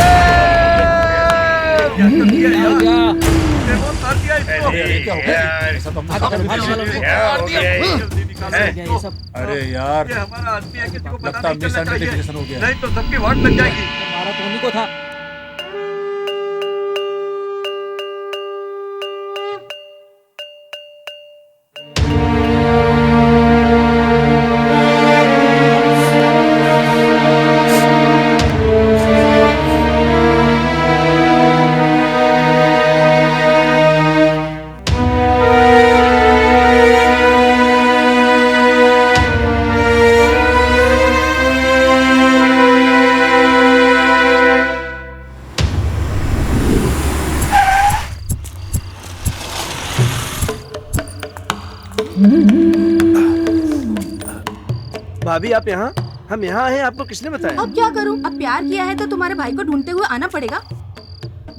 अरे यार, ये हमारा आदमी है, किसी को पता लगता नहीं चलना चाहिए, मिसआइडेंटिफिकेशन हो गया। नहीं तो सबकी वाट लग जाएगी। हमारा तो उन्हीं को था। भाभी आप यहाँ? हम यहाँ हैं, आपको किसने बताया? अब क्या करूं? अब प्यार किया है तो तुम्हारे भाई को ढूंढते हुए आना पड़ेगा।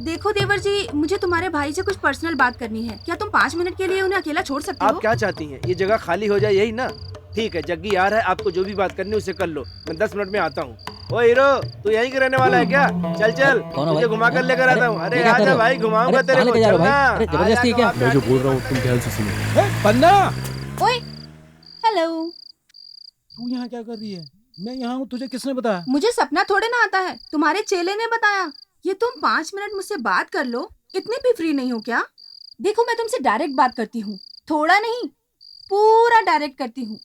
देखो देवर जी, मुझे तुम्हारे भाई से कुछ पर्सनल बात करनी है। क्या तुम 5 मिनट के लिए उन्हें अकेला छोड़ सकते हो? आप क्या चाहती हैं? ये जगह खाली हो जाए, यही ना? ठीक है, जग्गी आ रहा है, आपको जो भी बात करनी है उसे कर लो, मैं 10 मिनट में आता हूँ। ओ हीरो, तू यहीं के रहने वाला है क्या? चल चल, तुझे घुमा कर लेकर आता हूँ। अरे आजा भाई, घुमाऊंगा तेरे को। जबरदस्ती है क्या? मैं जो बोल रहा हूँ तुम ध्यान से सुनो। बन्ना, ओए, हेलो। तू यहाँ क्या कर रही है? मैं यहाँ हूँ, तुझे किसने बताया? मुझे सपना थोड़े ना आता है, तुम्हारे चेले ने बताया। ये तुम 5 मिनट मुझसे बात कर लो, इतने भी फ्री नहीं हो क्या? देखो मैं तुमसे डायरेक्ट बात करती हूँ, थोड़ा नहीं, पूरा डायरेक्ट करती हूँ।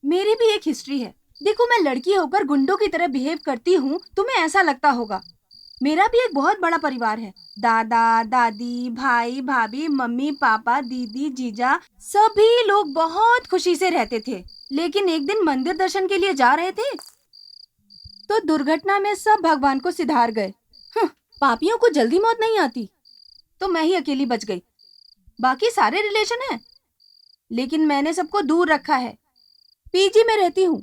मेरी भी एक हिस्ट्री है। देखो मैं लड़की होकर गुंडों की तरह बिहेव करती हूँ, तुम्हें ऐसा लगता होगा। मेरा भी एक बहुत बड़ा परिवार है, दादा दादी, भाई भाभी, मम्मी पापा, दीदी जीजा, सभी लोग बहुत खुशी से रहते थे। लेकिन एक दिन मंदिर दर्शन के लिए जा रहे थे, तो दुर्घटना में सब भगवान को सिधार गए। पापियों को जल्दी मौत नहीं आती, तो मैं ही अकेली बच गई। बाकी सारे रिलेशन हैं, लेकिन मैंने सबको दूर रखा है। पीजी में रहती हूँ।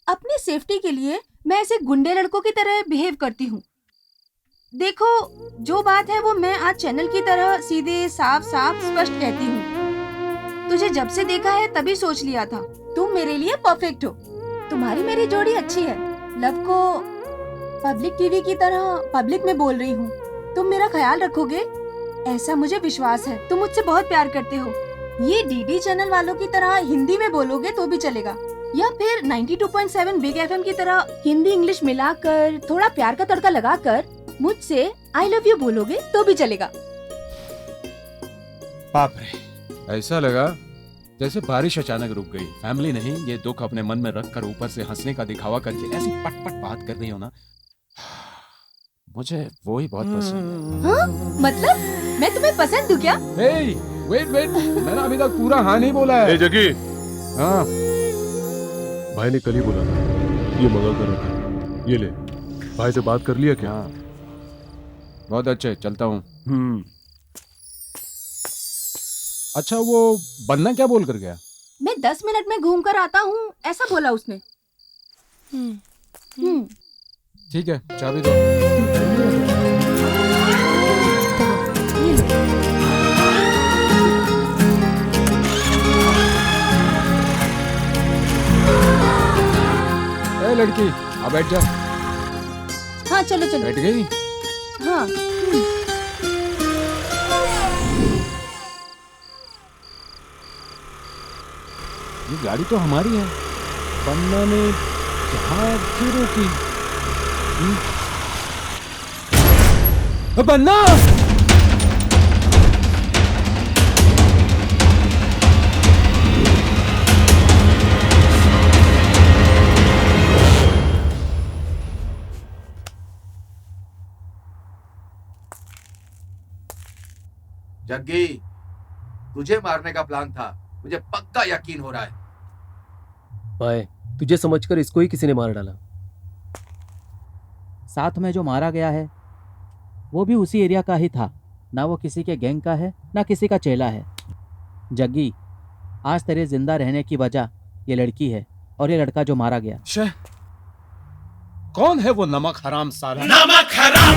अपनी सेफ्टी के लिए मैं ऐसे गुंडे लड़कों की तरह बिहेव करती हूँ। देखो, जो बात है वो मैं आज चैनल की तरह सीधे साफ साफ स्पष्ट कहती हूँ। तुझे जब से देखा है तभी सोच लिया था तुम मेरे लिए परफेक्ट हो। तुम्हारी मेरी जोड़ी अच्छी है। लव को पब्लिक टीवी की तरह पब्लिक में बोल रही हूँ। तुम मेरा ख्याल रखोगे, ऐसा मुझे विश्वास है। तुम मुझसे बहुत प्यार करते हो। ये डीडी चैनल वालों की तरह हिंदी में बोलोगे तो भी चलेगा, या फिर 92.7 बिग एफएम की तरह हिंदी इंग्लिश मिलाकर थोड़ा प्यार का तड़का लगाकर मुझसे आई लव यू बोलोगे तो भी चलेगा। बाप रे, ऐसा लगा जैसे बारिश अचानक रुक गई। फैमिली नहीं, ये दुख अपने मन में रखकर ऊपर से हंसने का दिखावा करके ऐसी पट-पट बात कर रही हो ना, मुझे वो ही बहुत पसंद है। हाँ? मतलब मैं तुम्हें पसंद हूँ क्या? वेट, मैंने अभी तक पूरा हाँ नहीं बोला है। जगी, हाँ भाई ने कल ही बोला था ये मंगा कर रखा, ये ले। भाई से बात कर लिया क्या? बहुत अच्छे, चलता हूँ। अच्छा, वो बन्ना क्या बोल कर गया? मैं 10 मिनट में घूम कर आता हूँ, ऐसा बोला उसने। ठीक है, चाबी दो। ए लड़की, आ बैठ जा। हाँ चलो चलो। बैठ गई? हाँ। ये गाड़ी तो हमारी है। बन्ना ने कहाँ क्यों रोकी? बन्ना! जग्गी, तुझे मारने का प्लान था, मुझे पक्का यकीन हो रहा है। भाई, तुझे समझकर इसको ही किसी ने मार डाला। साथ में जो मारा गया है वो भी उसी एरिया का ही था। ना वो किसी के गैंग का है, ना किसी का चेला है। जग्गी, आज तेरे जिंदा रहने की वजह ये लड़की है और ये लड़का जो मारा गया। कौन है वो नमक हराम साला? नमक हराम,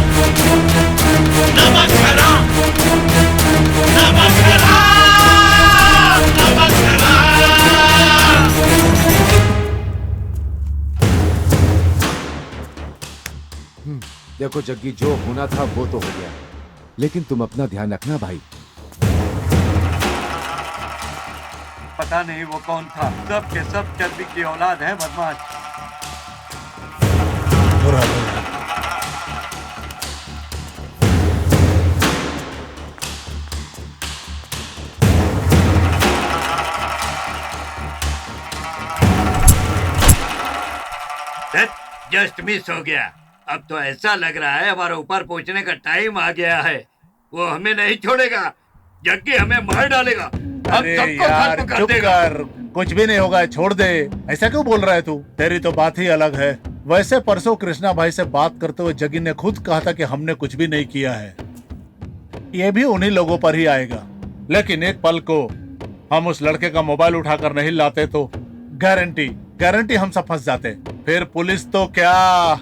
नमक हराम, नमक हराम, नमक हराम। देखो जग्गी, जो होना था वो तो हो गया, लेकिन तुम अपना ध्यान रखना भाई। पता नहीं वो कौन था, सब के सब चर्बी की औलाद है, बदमाश। जस्ट मिस हो गया। अब तो ऐसा लग रहा है हमारे ऊपर पहुंचने का टाइम आ गया है। वो हमें नहीं छोड़ेगा, जग्गी हमें मार डालेगा। अरे यार चुप कर, कुछ भी नहीं होगा, छोड़ दे। ऐसा क्यों बोल रहा है तू? तेरी तो बात ही अलग है। वैसे परसों कृष्णा भाई से बात करते हुए जग्गी ने खुद कहा था कि हमने कुछ भी नहीं किया है। ये भी उन्हीं लोगों पर ही आएगा। लेकिन एक पल को हम उस लड़के का मोबाइल उठाकर नहीं लाते तो गारंटी हम सब फंस जाते। फिर पुलिस तो क्या,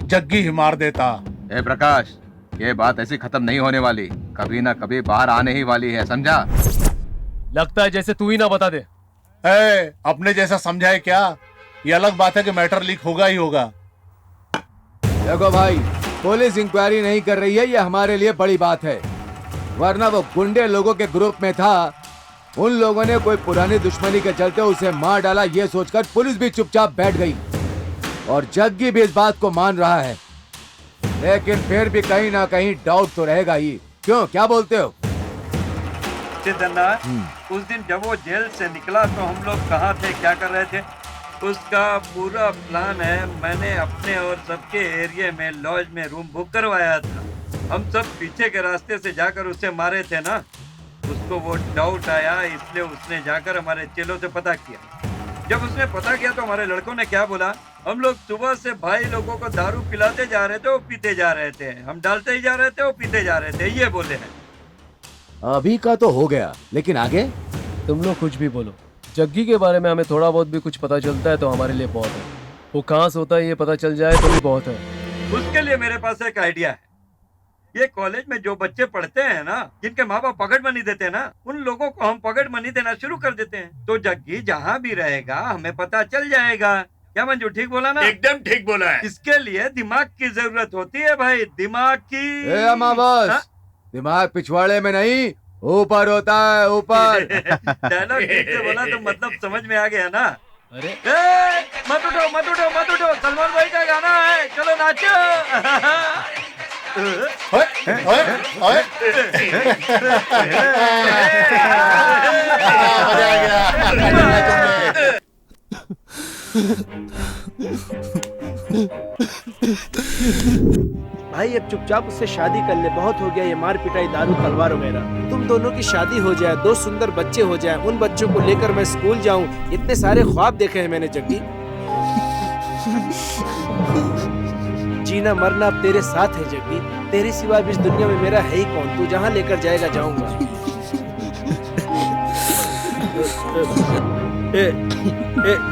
जग्गी ही मार देता। ए प्रकाश, ये बात ऐसी खत्म नहीं होने वाली, कभी ना कभी बाहर आने ही वाली है, समझा? लगता है जैसे तू ही ना बता दे। अपने जैसा समझाए क्या? ये अलग बात है कि मैटर लीक होगा ही होगा। देखो भाई, पुलिस इंक्वायरी नहीं कर रही है, ये हमारे लिए बड़ी बात है। वरना वो गुंडे लोगों के ग्रुप में था, उन लोगों ने कोई पुरानी दुश्मनी के चलते उसे मार डाला, ये सोचकर पुलिस भी चुपचाप बैठ गई और जग्गी भी इस बात को मान रहा है। लेकिन फिर भी कहीं ना कहीं डाउट तो रहेगा ही। क्यों, क्या बोलते हो? उस दिन जब वो जेल से निकला तो हम लोग कहाँ थे, क्या कर रहे थे? उसका पूरा प्लान है। मैंने अपने और सबके एरिया में लॉज में रूम बुक करवाया था। हम सब पीछे के रास्ते से जाकर उसे मारे थे ना। उसको वो डाउट आया, इसलिए उसने जाकर हमारे चेलों से पता किया। जब उसने पता किया तो हमारे लड़कों ने क्या बोला, हम लोग सुबह से भाई लोगों को दारू पिलाते जा रहे थे, वो पीते जा रहे थे, हम डालते ही जा रहे थे, वो पीते जा रहे थे, ये बोले हैं। अभी का तो हो गया, लेकिन आगे? तुम लोग कुछ भी बोलो, जग्गी के बारे में हमें थोड़ा बहुत भी कुछ पता चलता है तो हमारे लिए बहुत है। वो कहाँ से होता है ये पता चल जाए तो भी बहुत है। उसके लिए मेरे पास एक आइडिया है। ये कॉलेज में जो बच्चे पढ़ते हैं ना, जिनके माँ बाप पॉकेट मनी देते हैं ना, उन लोगों को हम पॉकेट मनी देना शुरू कर देते हैं। तो जग्गी जहाँ भी रहेगा हमें पता चल जाएगा। क्या मंजू ठीक बोला ना? एकदम ठीक बोला है। इसके लिए दिमाग की जरूरत होती है भाई, दिमाग की। ए अमावस, दिमाग पिछवाड़े में नहीं, ऊपर होता है, ऊपर। डायलॉग ठीक से बोला तो मतलब समझ में आ गया ना? अरे मत उठो मत उठो मत उठो, सलमान भाई का गाना है, चलो नाचो। भाई अब चुपचाप उससे शादी कर ले, बहुत हो गया ये मार पिटाई, दारू तलवार वगैरह। तुम दोनों की शादी हो जाए, 2 सुंदर बच्चे हो जाए, उन बच्चों को लेकर मैं स्कूल जाऊं, इतने सारे ख्वाब देखे हैं मैंने जग्गी। जीना मरना अब तेरे साथ है जग्गी, तेरे सिवा इस दुनिया में मेरा है ही कौन। तू जहाँ लेकर जाएगा जाऊंगा।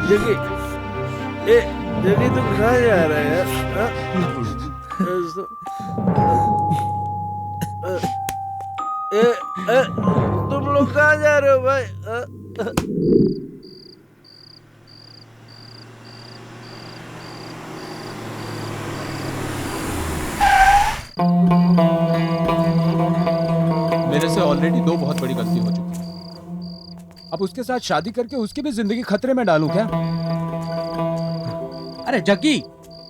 जग्गी, जग्गी तू कहाँ जा रहा है यार? तुम लोग कहाँ जा रहे हो भाई? मेरे से ऑलरेडी 2 बहुत बड़ी गलती हो चुकी है। अब उसके साथ शादी करके उसकी भी जिंदगी खतरे में डालूं क्या? अरे जग्गी,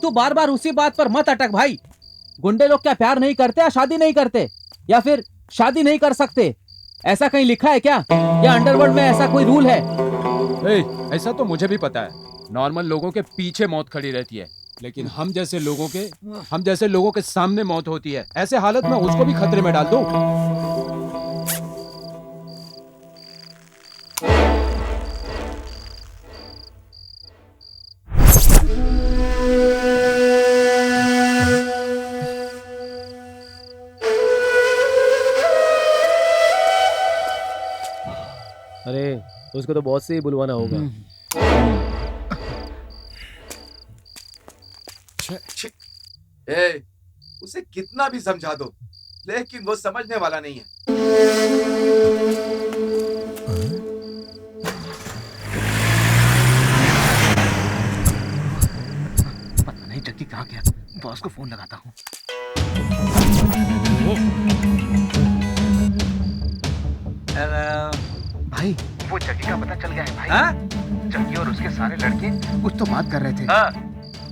तू बार बार उसी बात पर मत अटक भाई। गुंडे लोग क्या प्यार नहीं करते या शादी नहीं करते, या फिर शादी नहीं कर सकते? ऐसा कहीं लिखा है क्या, या अंडरवर्ल्ड में ऐसा कोई रूल है? ऐसा तो मुझे भी पता है, नॉर्मल लोगों के पीछे मौत खड़ी रहती है, लेकिन हम जैसे लोगों के सामने मौत होती है। ऐसे हालत में उसको भी खतरे में डाल दो। अरे उसको तो बहुत से ही बुलवाना होगा। उसे कितना भी समझा दो, लेकिन वो समझने वाला नहीं है। पता नहीं जग्गी कहाँ गया, बॉस को फोन लगाता हूँ। भाई वो जग्गी का पता चल गया है भाई। जग्गी और उसके सारे लड़के कुछ तो बात कर रहे थे।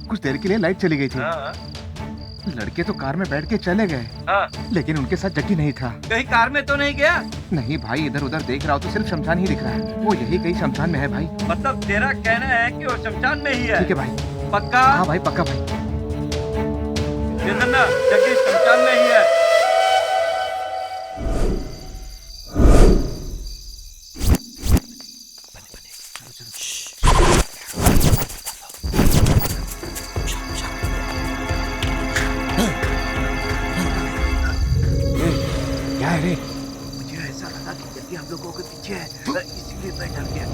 कुछ देर के लिए लाइट चली गई थी। लड़के तो कार में बैठ के चले गए, लेकिन उनके साथ जग्गी नहीं था। कहीं कार में तो नहीं गया? नहीं भाई, इधर उधर देख रहा हो तो सिर्फ शमशान ही दिख रहा है। वो यही कहीं शमशान में है भाई। मतलब तेरा कहना है कि वो शमशान में ही है? ठीक है भाई। पक्का? हाँ भाई पक्का भाई। ना जग्गी शमशान में ही है। मुझे ऐसा लगा कि जल्दी हम लोगों के पीछे है, इसीलिए मैं डर गया।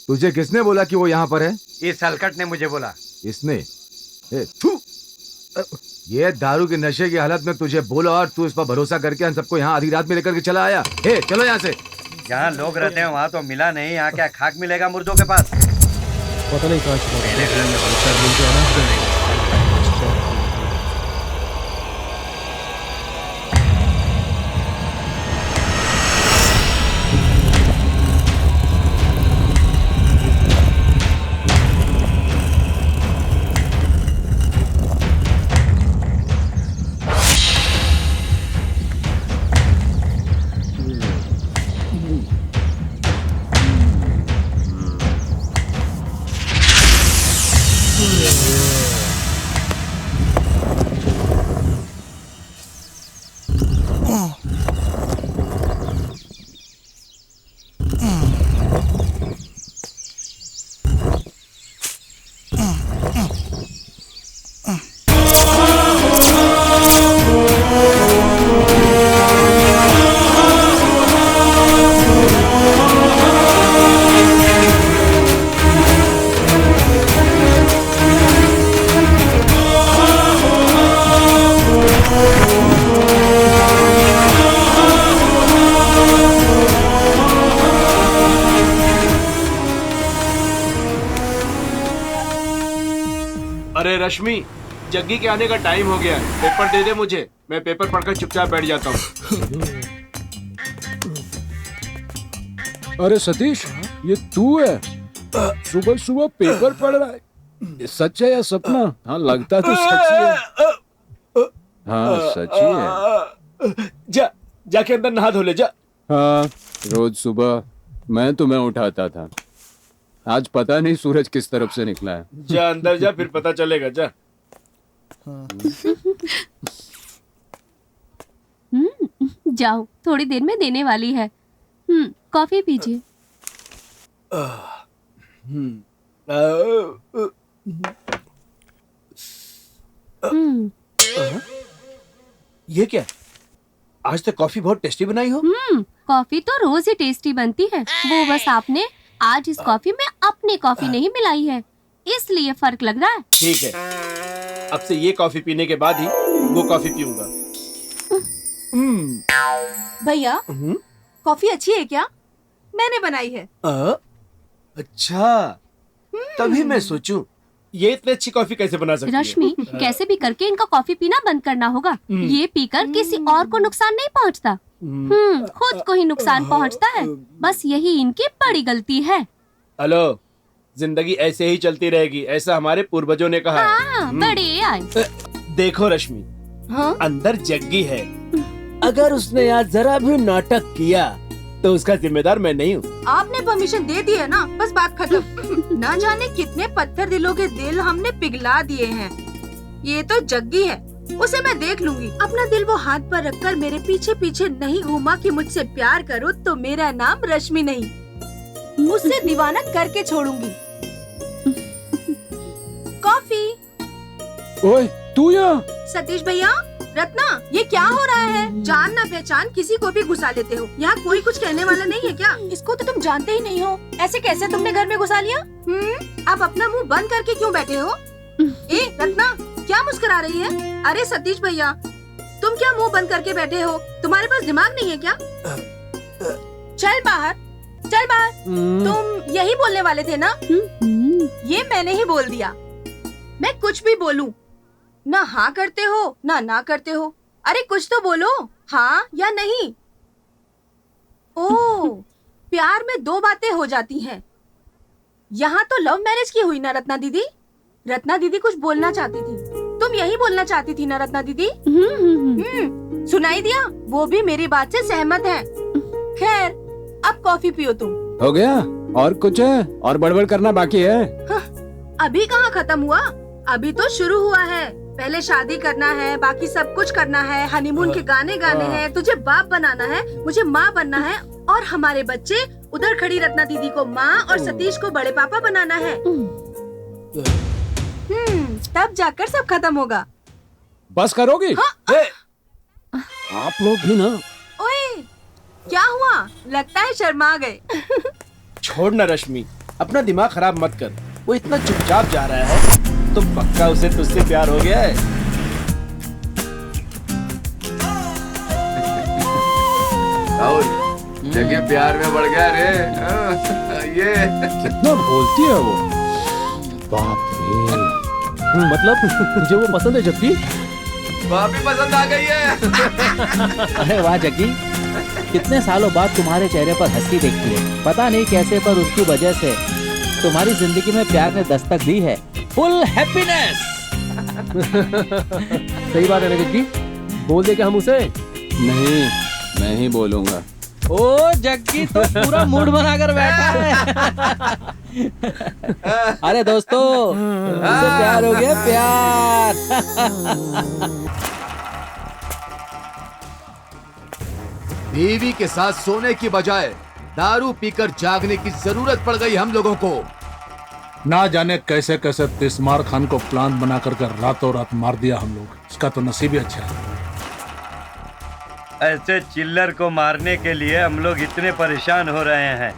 तुझे किसने बोला कि वो यहाँ पर है? इस हलकट ने मुझे बोला। इसने? ये दारू के नशे की हालत में तुझे बोला और तू इस पर भरोसा करके हम सबको यहाँ आधी रात में लेकर के चला आया। चलो यहाँ से। जहाँ लोग रहते हैं वहाँ तो मिला नहीं, यहाँ क्या खाक मिलेगा मुर्दों के पास? पता नहीं कहाँ अरे रश्मि, जग्गी के आने का टाइम हो गया है, पेपर दे दे मुझे, मैं पेपर पढ़कर चुपचाप बैठ जाता हूँ। अरे सतीश, ये तू है? सुबह सुबह पेपर पढ़ रहा है? ये सच है या सपना? हाँ, लगता तो सच ही है। हाँ, सच ही है। जाके अंदर नहा धो ले जा। हाँ, रोज सुबह मैं तुम्हें उठाता था। आज पता नहीं सूरज किस तरफ से निकला है। जा अंदर जा, फिर पता चलेगा। जा। जाओ, थोड़ी देर में देने वाली है। कॉफी पीजिए। ये क्या? आज तक कॉफी बहुत टेस्टी बनाई हो। कॉफी तो रोज ही टेस्टी बनती है, वो बस आपने आज इस कॉफी में अपनी कॉफी नहीं मिलाई है, इसलिए फर्क लग रहा है। ठीक है, अब से ये कॉफी पीने के बाद ही वो कॉफी पीऊंगा। भैया, कॉफी अच्छी है क्या? मैंने बनाई है। अच्छा, तभी मैं सोचूं ये इतनी अच्छी कॉफी कैसे बना सकती है। रश्मि, कैसे भी करके इनका कॉफी पीना बंद करना होगा। ये पीकर किसी और को नुकसान नहीं पहुंचता, खुद को ही नुकसान पहुंचता है। बस यही इनकी बड़ी गलती है। हेलो, जिंदगी ऐसे ही चलती रहेगी, ऐसा हमारे पूर्वजों ने कहा है। बड़े आए। देखो रश्मि, अंदर जग्गी है, अगर उसने आज जरा भी नाटक किया तो उसका जिम्मेदार मैं नहीं हूँ। आपने परमिशन दे दी है ना, बस बात खत्म। ना जाने कितने पत्थर दिलों के दिल हमने पिघला दिए हैं। ये तो जग्गी है, उसे मैं देख लूंगी। अपना दिल वो हाथ पर रखकर मेरे पीछे पीछे नहीं घूमा कि मुझसे प्यार करो तो मेरा नाम रश्मि नहीं, उससे दीवाना करके छोड़ूंगी। कॉफी। ओए, तू यहाँ? सतीश भैया, रत्ना, ये क्या हो रहा है? जान ना पहचान किसी को भी घुसा लेते हो। यहाँ कोई कुछ कहने वाला नहीं है क्या? इसको तो तुम जानते ही नहीं हो, ऐसे कैसे तुमने घर में घुसा लिया? आप अपना मुंह बंद करके क्यों बैठे हो? ए रत्ना, क्या मुस्कुरा रही है? अरे सतीश भैया, तुम क्या मुंह बंद करके बैठे हो? तुम्हारे पास दिमाग नहीं है क्या? चल बाहर, चल बाहर। तुम यही बोलने वाले थे ना? ये मैंने ही बोल दिया। मैं कुछ भी बोलूं, ना हाँ करते हो ना करते हो। अरे कुछ तो बोलो, हाँ या नहीं। ओह, प्यार में दो बातें हो जाती हैं। यहाँ तो लव मैरिज की हुई ना रत्ना दीदी? रत्ना दीदी कुछ बोलना चाहती थी, तुम यही बोलना चाहती थी ना रत्ना दीदी? सुनाई दिया? वो भी मेरी बात से सहमत है। खैर, अब कॉफी पियो तुम। हो गया? और कुछ है? और बड़बड़ करना बाकी है? अभी कहाँ खत्म हुआ, अभी तो शुरू हुआ है। पहले शादी करना है, बाकी सब कुछ करना है, हनीमून के गाने गाने हैं, तुझे बाप बनाना है, मुझे माँ बनना है, और हमारे बच्चे उधर खड़ी रत्ना दीदी को माँ और सतीश को बड़े पापा बनाना है। तब जाकर सब खत्म होगा। बस करोगी? आप लोग भी ना। ओए, क्या हुआ? लगता है शर्मा गए। छोड़ ना रश्मि, अपना दिमाग खराब मत कर। वो इतना चुपचाप जा रहा है तो पक्का उसे तुझसे प्यार हो गया है। जगह प्यार में बढ़ गया रे। ये कितना बोलती है वो। बाप रे। मतलब तुझे वो पसंद है जग्गी? भाभी पसंद आ गई है। अरे वाह जग्गी, कितने सालों बाद तुम्हारे चेहरे पर हंसी देखती है। पता नहीं कैसे, पर उसकी वजह से तुम्हारी जिंदगी में प्यार ने दस्तक दी है। Full happiness. सही बात है ना जग्गी, बोल दे क्या हम उसे? नहीं, मैं ही बोलूंगा। ओ जग्गी तो पूरा मूड बनाकर बैठा है। अरे दोस्तों, उसे प्यार हो गया, प्यार। बीवी के साथ सोने की बजाय दारू पीकर जागने की जरूरत पड़ गई हम लोगों को। ना जाने कैसे कैसे तिस्मार खान को प्लान बनाकर रातों रात मार दिया हम लोग। इसका तो नसीब ही अच्छा है। ऐसे चिल्लर को मारने के लिए हम लोग इतने परेशान हो रहे हैं।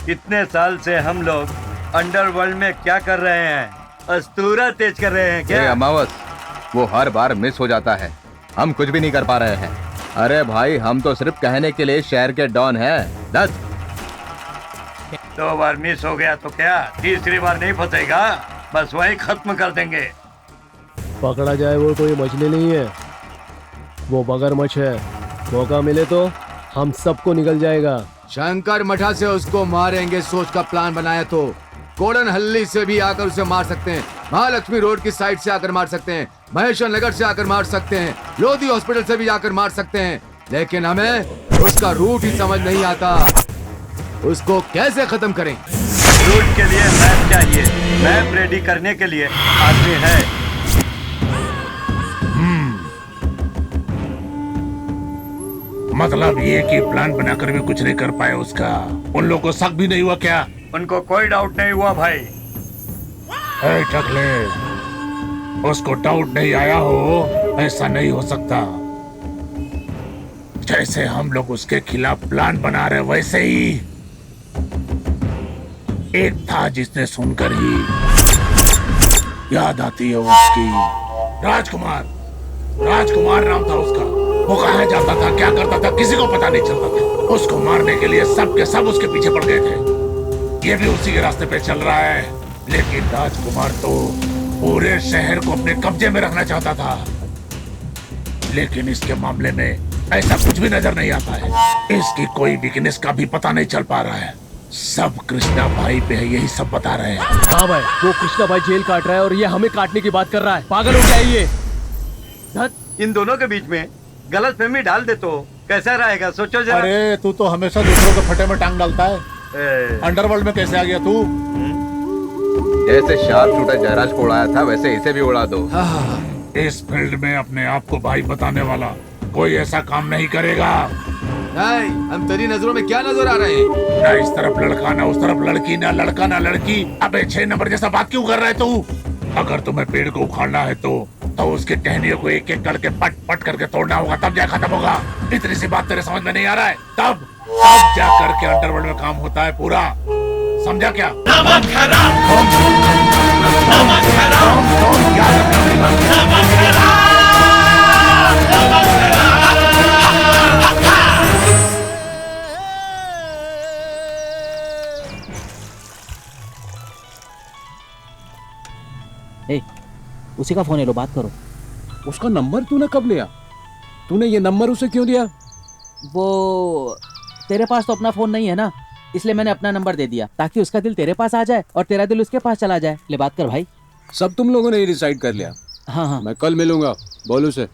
इतने साल से हम लोग अंडरवर्ल्ड में क्या कर रहे हैं? अस्तूरा तेज कर रहे हैं क्या? अमावस, वो हर बार मिस हो जाता है, हम कुछ भी नहीं कर पा रहे हैं। अरे भाई, हम तो सिर्फ कहने के लिए शहर के डॉन हैं। 10 2 बार मिस हो गया तो क्या तीसरी बार नहीं फंसेगा? बस वही खत्म कर देंगे। पकड़ा जाए वो कोई मछली नहीं है, वो मगरमच्छ है। मौका मिले तो हम सबको निकल जाएगा। शंकर मठा से उसको मारेंगे सोच का प्लान बनाया तो गोल्डन हल्ली से भी आकर उसे मार सकते हैं, महालक्ष्मी रोड की साइड से आकर मार सकते हैं, महेश्वर नगर से आकर मार सकते हैं, लोधी हॉस्पिटल से भी आकर मार सकते हैं, लेकिन हमें उसका रूट ही समझ नहीं आता। उसको कैसे खत्म करें? रूट के लिए मैप चाहिए, मैप रेडी करने के लिए आदमी है। मतलब ये कि प्लान बनाकर भी कुछ नहीं कर पाए उसका। उन लोगों को शक भी नहीं हुआ क्या? उनको कोई डाउट नहीं हुआ भाई। ए टकले, उसको डाउट नहीं आया हो ऐसा नहीं हो सकता। जैसे हम लोग उसके खिलाफ प्लान बना रहे वैसे ही एक था जिसने सुनकर ही याद आती है उसकी। राजकुमार, राजकुमार नाम था उसका। वो कहाँ जाता था, क्या करता था, किसी को पता नहीं चलता था। उसको मारने के लिए सब के सब उसके पीछे पड़ गए थे। ये भी उसी के रास्ते पे चल रहा है, लेकिन राजकुमार तो पूरे शहर को अपने कब्जे में रखना चाहता था। लेकिन इसके मामले में ऐसा कुछ भी नजर नहीं आता है। इसकी कोई वीकनेस का भी पता नहीं चल पा रहा है। सब कृष्णा भाई पे है, यही सब बता रहे हैं। हाँ भाई, वो कृष्णा भाई जेल काट रहा है और ये हमें काटने की बात कर रहा है। पागल हो गया ये। इन दोनों के बीच में गलतफहमी डाल दे तो कैसा रहेगा, सोचो जरा। अरे तू तो हमेशा दूसरों के फटे में टांग डालता है। अंडरवर्ल्ड में कैसे आ गया तू? जैसे शार्प शूटर जयराज को उड़ाया था वैसे इसे भी उड़ा दो। इस फील्ड में अपने आप को भाई बताने वाला कोई ऐसा काम नहीं करेगा। नहीं, हम तेरी नजरों में क्या नजर आ रहे हैं? ना इस तरफ लड़का, ना उस तरफ लड़की, ना लड़का ना लड़की। अबे 6 नंबर जैसा बात क्यों कर रहा है तू? अगर तुम्हें पेड़ को उखाड़ना है तो उसके टहनियों को एक एक करके पट पट करके तोड़ना होगा, तब जा खत्म होगा। इतनी सी बात तेरे समझ में नहीं आ रहा है? तब जा करके अंडरवर्ल्ड में काम होता है पूरा, समझा क्या? नमक हराम, नमक हराम, याद रखना। नमक हराम, नमक हराम। ए, उसी का फोन है, लो बात करो। उसका नंबर तूने कब लिया? तूने ये नंबर उसे क्यों दिया? वो तेरे पास तो अपना फोन नहीं है ना, इसलिए मैंने अपना नंबर दे दिया ताकि उसका दिल तेरे पास आ जाए और तेरा दिल उसके पास चला जाए। ले बात कर भाई। सब तुम लोगों ने ही डिसाइड कर लिया? हाँ हाँ। मैं कल मिलूंगा, बोल उसे।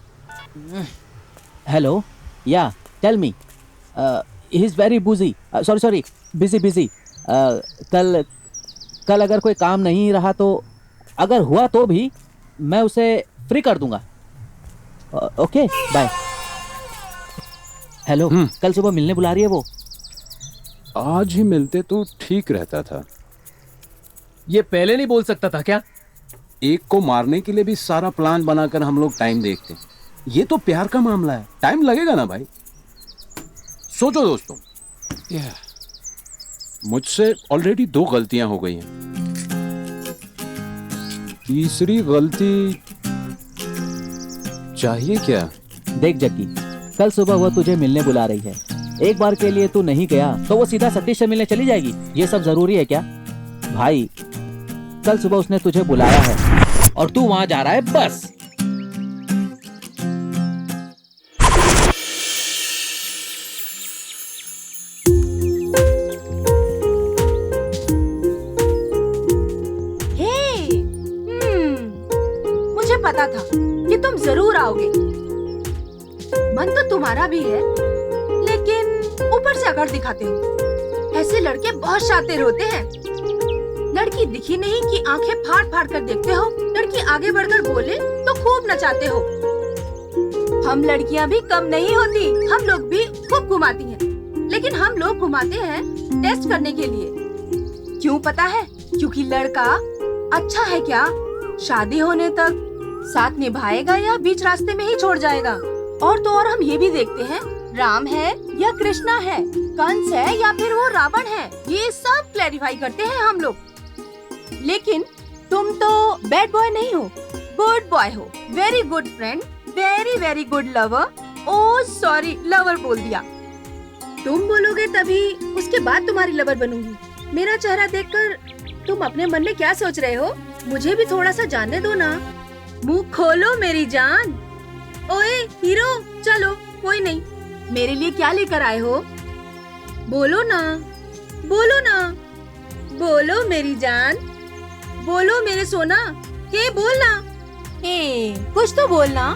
Hello, yeah tell me. He is very busy, sorry busy. कल अगर कोई काम नहीं रहा तो, अगर हुआ तो भी मैं उसे फ्री कर दूंगा। Okay bye. हेलो, कल सुबह मिलने बुला रही है वो। आज ही मिलते तो ठीक रहता था। ये पहले नहीं बोल सकता था क्या? एक को मारने के लिए भी सारा प्लान बनाकर हम लोग टाइम देखते। ये तो प्यार का मामला है, टाइम लगेगा ना भाई। सोचो दोस्तों, मुझसे ऑलरेडी 2 गलतियां हो गई हैं। तीसरी गलती चाहिए क्या? देख जग्गी, कल सुबह वो तुझे मिलने बुला रही है। एक बार के लिए तू नहीं गया तो वो सीधा सतीश से मिलने चली जाएगी। ये सब जरूरी है क्या भाई? कल सुबह उसने तुझे बुलाया है और तू वहां जा रहा है बस। मुझे पता था कि तुम जरूर आओगे। मन तो तुम्हारा भी है, लेकिन ऊपर से अकड़ दिखाते हो। ऐसे लड़के बहुत शातिर होते हैं। लड़की दिखी नहीं कि आंखें फाड़ फाड़ कर देखते हो, लड़की आगे बढ़कर बोले तो खूब नचाते हो। हम लड़कियां भी कम नहीं होती, हम लोग भी खूब घुमाती हैं। लेकिन हम लोग घुमाते हैं टेस्ट करने के लिए। क्यों पता है? क्योंकि लड़का अच्छा है क्या, शादी होने तक साथ निभाएगा या बीच रास्ते में ही छोड़ जाएगा। और तो और हम ये भी देखते हैं राम है या कृष्णा है, कंस है या फिर वो रावण है, ये सब क्लैरिफाई करते हैं हम लोग। लेकिन तुम तो बैड बॉय नहीं हो, गुड बॉय हो। Very good friend, very very good lover. Oh sorry, lover बोल दिया। तुम बोलोगे तभी उसके बाद तुम्हारी लवर बनूंगी। मेरा चेहरा देखकर तुम अपने मन में क्या सोच रहे हो, मुझे भी थोड़ा सा जानने दो ना। मुंह खोलो मेरी जान। ओए हीरो, चलो कोई नहीं। मेरे लिए क्या लेकर आए हो? बोलो ना, बोलो ना, बोलो मेरी जान, बोलो मेरे सोना। के बोलना, कुछ तो बोलना।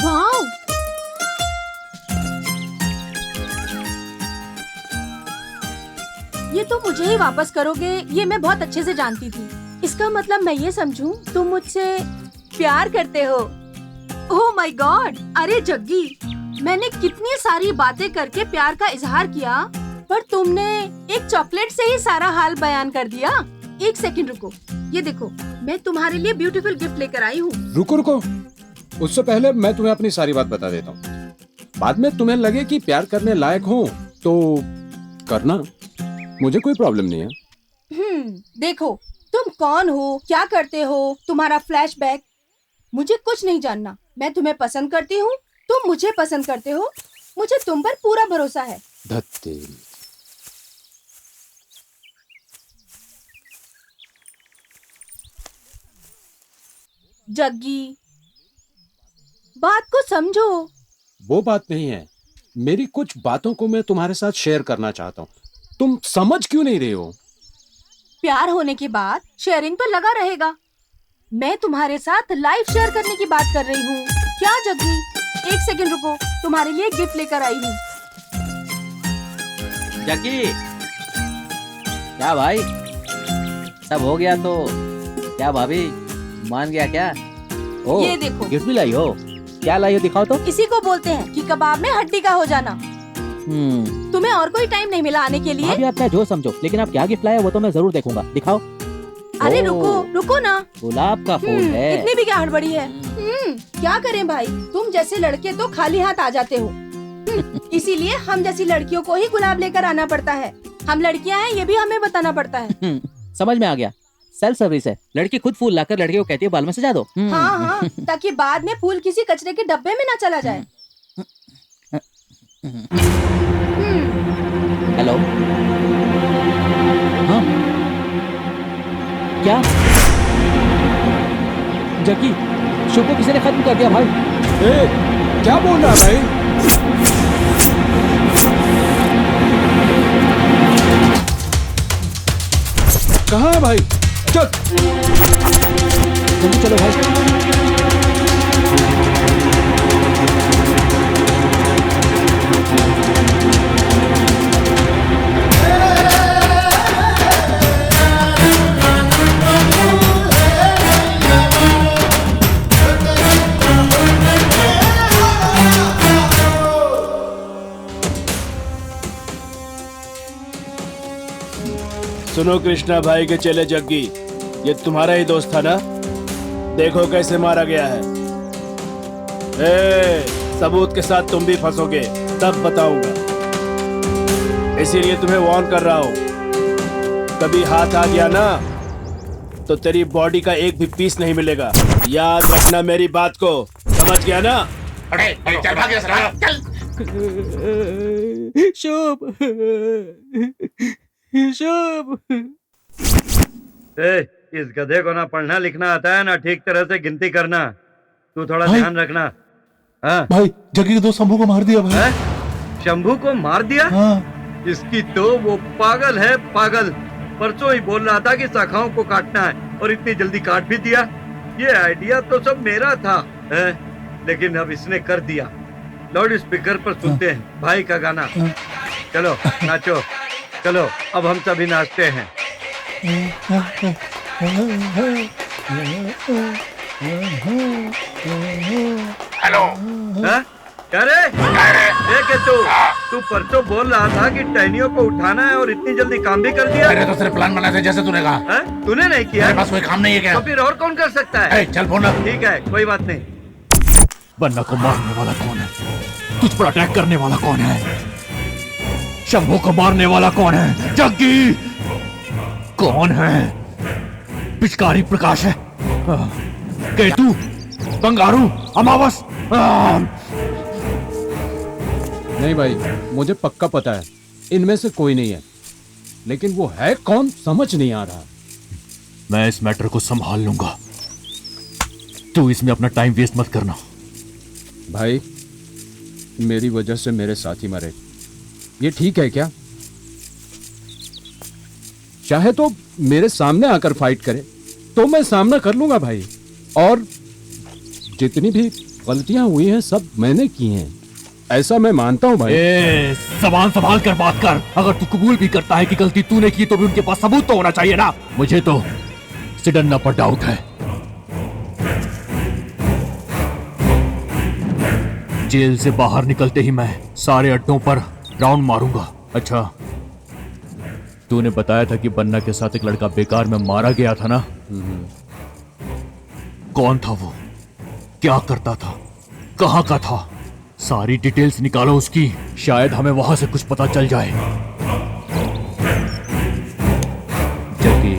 वाओ, ये तो मुझे ही वापस करोगे, ये मैं बहुत अच्छे से जानती थी। इसका मतलब मैं ये समझूं तुम मुझसे प्यार करते हो। Oh my God! अरे जग्गी, मैंने कितनी सारी बातें करके प्यार का इजहार किया, पर तुमने एक चॉकलेट से ही सारा हाल बयान कर दिया। एक सेकंड रुको, ये देखो, मैं तुम्हारे लिए ब्यूटीफुल गिफ्ट लेकर आई हूँ। रुको रुको, उससे पहले मैं तुम्हें अपनी सारी बात बता देता हूँ। बाद में तुम्हें लगे कि प्यार करने लायक हो तो करना, मुझे कोई प्रॉब्लम नहीं है। देखो, तुम कौन हो, क्या करते हो, तुम्हारा फ्लैशबैक, मुझे कुछ नहीं जानना। मैं तुम्हें पसंद करती हूँ, तुम मुझे पसंद करते हो, मुझे तुम पर पूरा भरोसा है। धत्ते। जग्गी, बात को समझो। वो बात नहीं है, मेरी कुछ बातों को मैं तुम्हारे साथ शेयर करना चाहता हूँ, तुम समझ क्यों नहीं रहे हो? प्यार होने के बाद शेयरिंग तो लगा रहेगा। मैं तुम्हारे साथ लाइफ शेयर करने की बात कर रही हूँ। क्या जग्गी, एक सेकंड रुको, तुम्हारे लिए गिफ्ट लेकर आई हूँ। जग्गी, क्या भाई, सब हो गया तो क्या भाभी मान गया क्या? ओ, ये देखो, गिफ्ट भी लाई हो? क्या लाई हो, दिखाओ तो। इसी को बोलते हैं कि कबाब में हड्डी का हो जाना। तुम्हें और कोई टाइम नहीं मिला आने के लिए? भाभी आप क्या जो समझो, लेकिन आप क्या गिफ्ट लाए वो तो मैं जरूर देखूंगा, दिखाओ। अरे रुको, रुको ना। गुलाब का फूल है। इतनी भी क्या हड़बड़ी है? क्या करें भाई, तुम जैसे लड़के तो खाली हाथ आ जाते हो। इसीलिए हम जैसी लड़कियों को ही गुलाब लेकर आना पड़ता है। हम लड़कियां हैं, ये भी हमें बताना पड़ता है। समझ में आ गया, सेल्फ सर्विस है। लड़की खुद फूल लाकर लड़के को कहती है बाल में सजा दो। हाँ हाँ, ताकि बाद में फूल किसी कचरे के डब्बे में ना चला जाए। हेलो, हाँ क्या जग्गी, शो को किसी ने खत्म कर दिया भाई। क्या बोल रहा है भाई? कहाँ है भाई? चल जल्दी चलो भाई। सुनो कृष्णा भाई के चेले जग्गी, ये तुम्हारा ही दोस्त था ना? देखो कैसे मारा गया है। सबूत के साथ तुम भी फंसोगे, तब बताऊंगा। इसीलिए तुम्हें वार्न कर रहा हूं, कभी हाथ आ गया ना तो तेरी बॉडी का एक भी पीस नहीं मिलेगा। याद रखना मेरी बात को, समझ गया ना? अरे चल भाग यहाँ से, चल। शुभ शुभ। इस गधे को ना पढ़ना लिखना आता है ना ठीक तरह से गिनती करना। तू थोड़ा ध्यान रखना। हाँ भाई, जग्गी के दोस्त शंभू को मार दिया भाई। शंभू को मार दिया? हाँ। इसकी तो वो पागल है, पागल। परसों ही बोल रहा था कि शाखाओं को काटना है और इतनी जल्दी काट भी दिया। ये आइडिया तो सब मेरा था, लेकिन अब इसने कर दिया। लाउड स्पीकर पर सुनते हैं भाई का गाना। चलो नाचो, चलो अब हम सभी नाचते हैं। हेलो, क्या रे? तू परसों बोल रहा था कि टहनियों को उठाना है और इतनी जल्दी काम भी कर दिया। मैंने तो सिर्फ प्लान बनाया था जैसे तूने कहा। तूने नहीं किया? मेरे पास कोई काम नहीं है क्या? तो फिर और कौन कर सकता है? चल फोन रख। ठीक है, कोई बात नहीं। बन्ना को मारने वाला कौन है? तुझ पर अटैक करने वाला कौन है? शंभू को मारने वाला कौन है? जग्गी कौन है? पिचकारी प्रकाश है, केतु, कंगारू, अमावस। नहीं भाई, मुझे पक्का पता है इनमें से कोई नहीं है। लेकिन वो है कौन समझ नहीं आ रहा। मैं इस मैटर को संभाल लूंगा, तू इसमें अपना टाइम वेस्ट मत करना। भाई मेरी वजह से मेरे साथी मरे, ये ठीक है क्या? चाहे तो मेरे सामने आकर फाइट करे तो मैं सामना कर लूंगा भाई, और जितनी भी गलतियां हुई हैं सब मैंने की हैं, ऐसा मैं मानता हूं भाई। सवाल संभाल कर बात कर। अगर तू कबूल भी करता है कि गलती तूने की तो भी उनके पास सबूत तो होना चाहिए ना। मुझे तो सिडन्ना पर डाउट है। जेल से बाहर निकलते ही मैं सारे अड्डों पर राउंड मारूंगा। अच्छा, तूने बताया था कि बन्ना के साथ एक लड़का बेकार में मारा गया था ना? कौन था वो, क्या करता था, कहां का था? सारी डिटेल्स निकालो उसकी, शायद हमें वहां से कुछ पता चल जाए। जग्गी,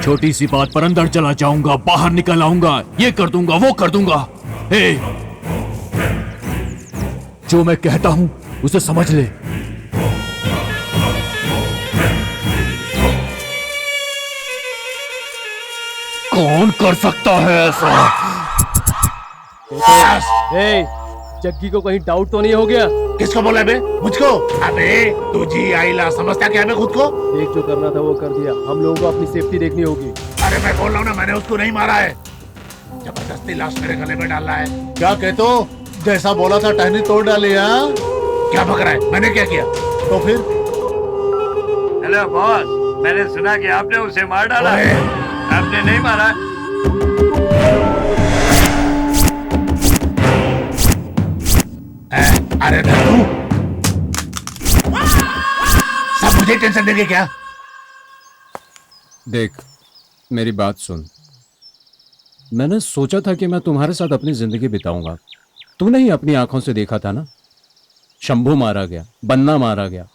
छोटी सी बात पर अंदर चला जाऊंगा, बाहर निकल आऊंगा, ये कर दूंगा, वो कर दूंगा। हे, जो मैं कहता हूं उसे समझ ले। कौन कर सकता है ऐसा? जग्गी को कहीं डाउट तो नहीं हो गया? किसको बोला बे? मुझको? अबे तू जी आइला समझता क्या मैं खुद को? देख, जो करना था वो कर दिया, हम लोगों को अपनी सेफ्टी देखनी होगी। अरे मैं बोल रहा हूँ ना, मैंने उसको नहीं मारा है, जबरदस्ती लाश मेरे गले में डाला है। क्या कहते हो? जैसा बोला था टहनी तोड़ डाली। क्या भग रहा है? मैंने क्या किया? तो फिर? हेलो बॉस, मैंने सुना कि आपने उसे मार डाला। आपने नहीं मारा? अरे तू सब मुझे टेंशन देंगे क्या? देख, मेरी बात सुन। मैंने सोचा था कि मैं तुम्हारे साथ अपनी जिंदगी बिताऊंगा। तूने ही अपनी आंखों से देखा था ना, शंभू मारा गया, बन्ना मारा गया,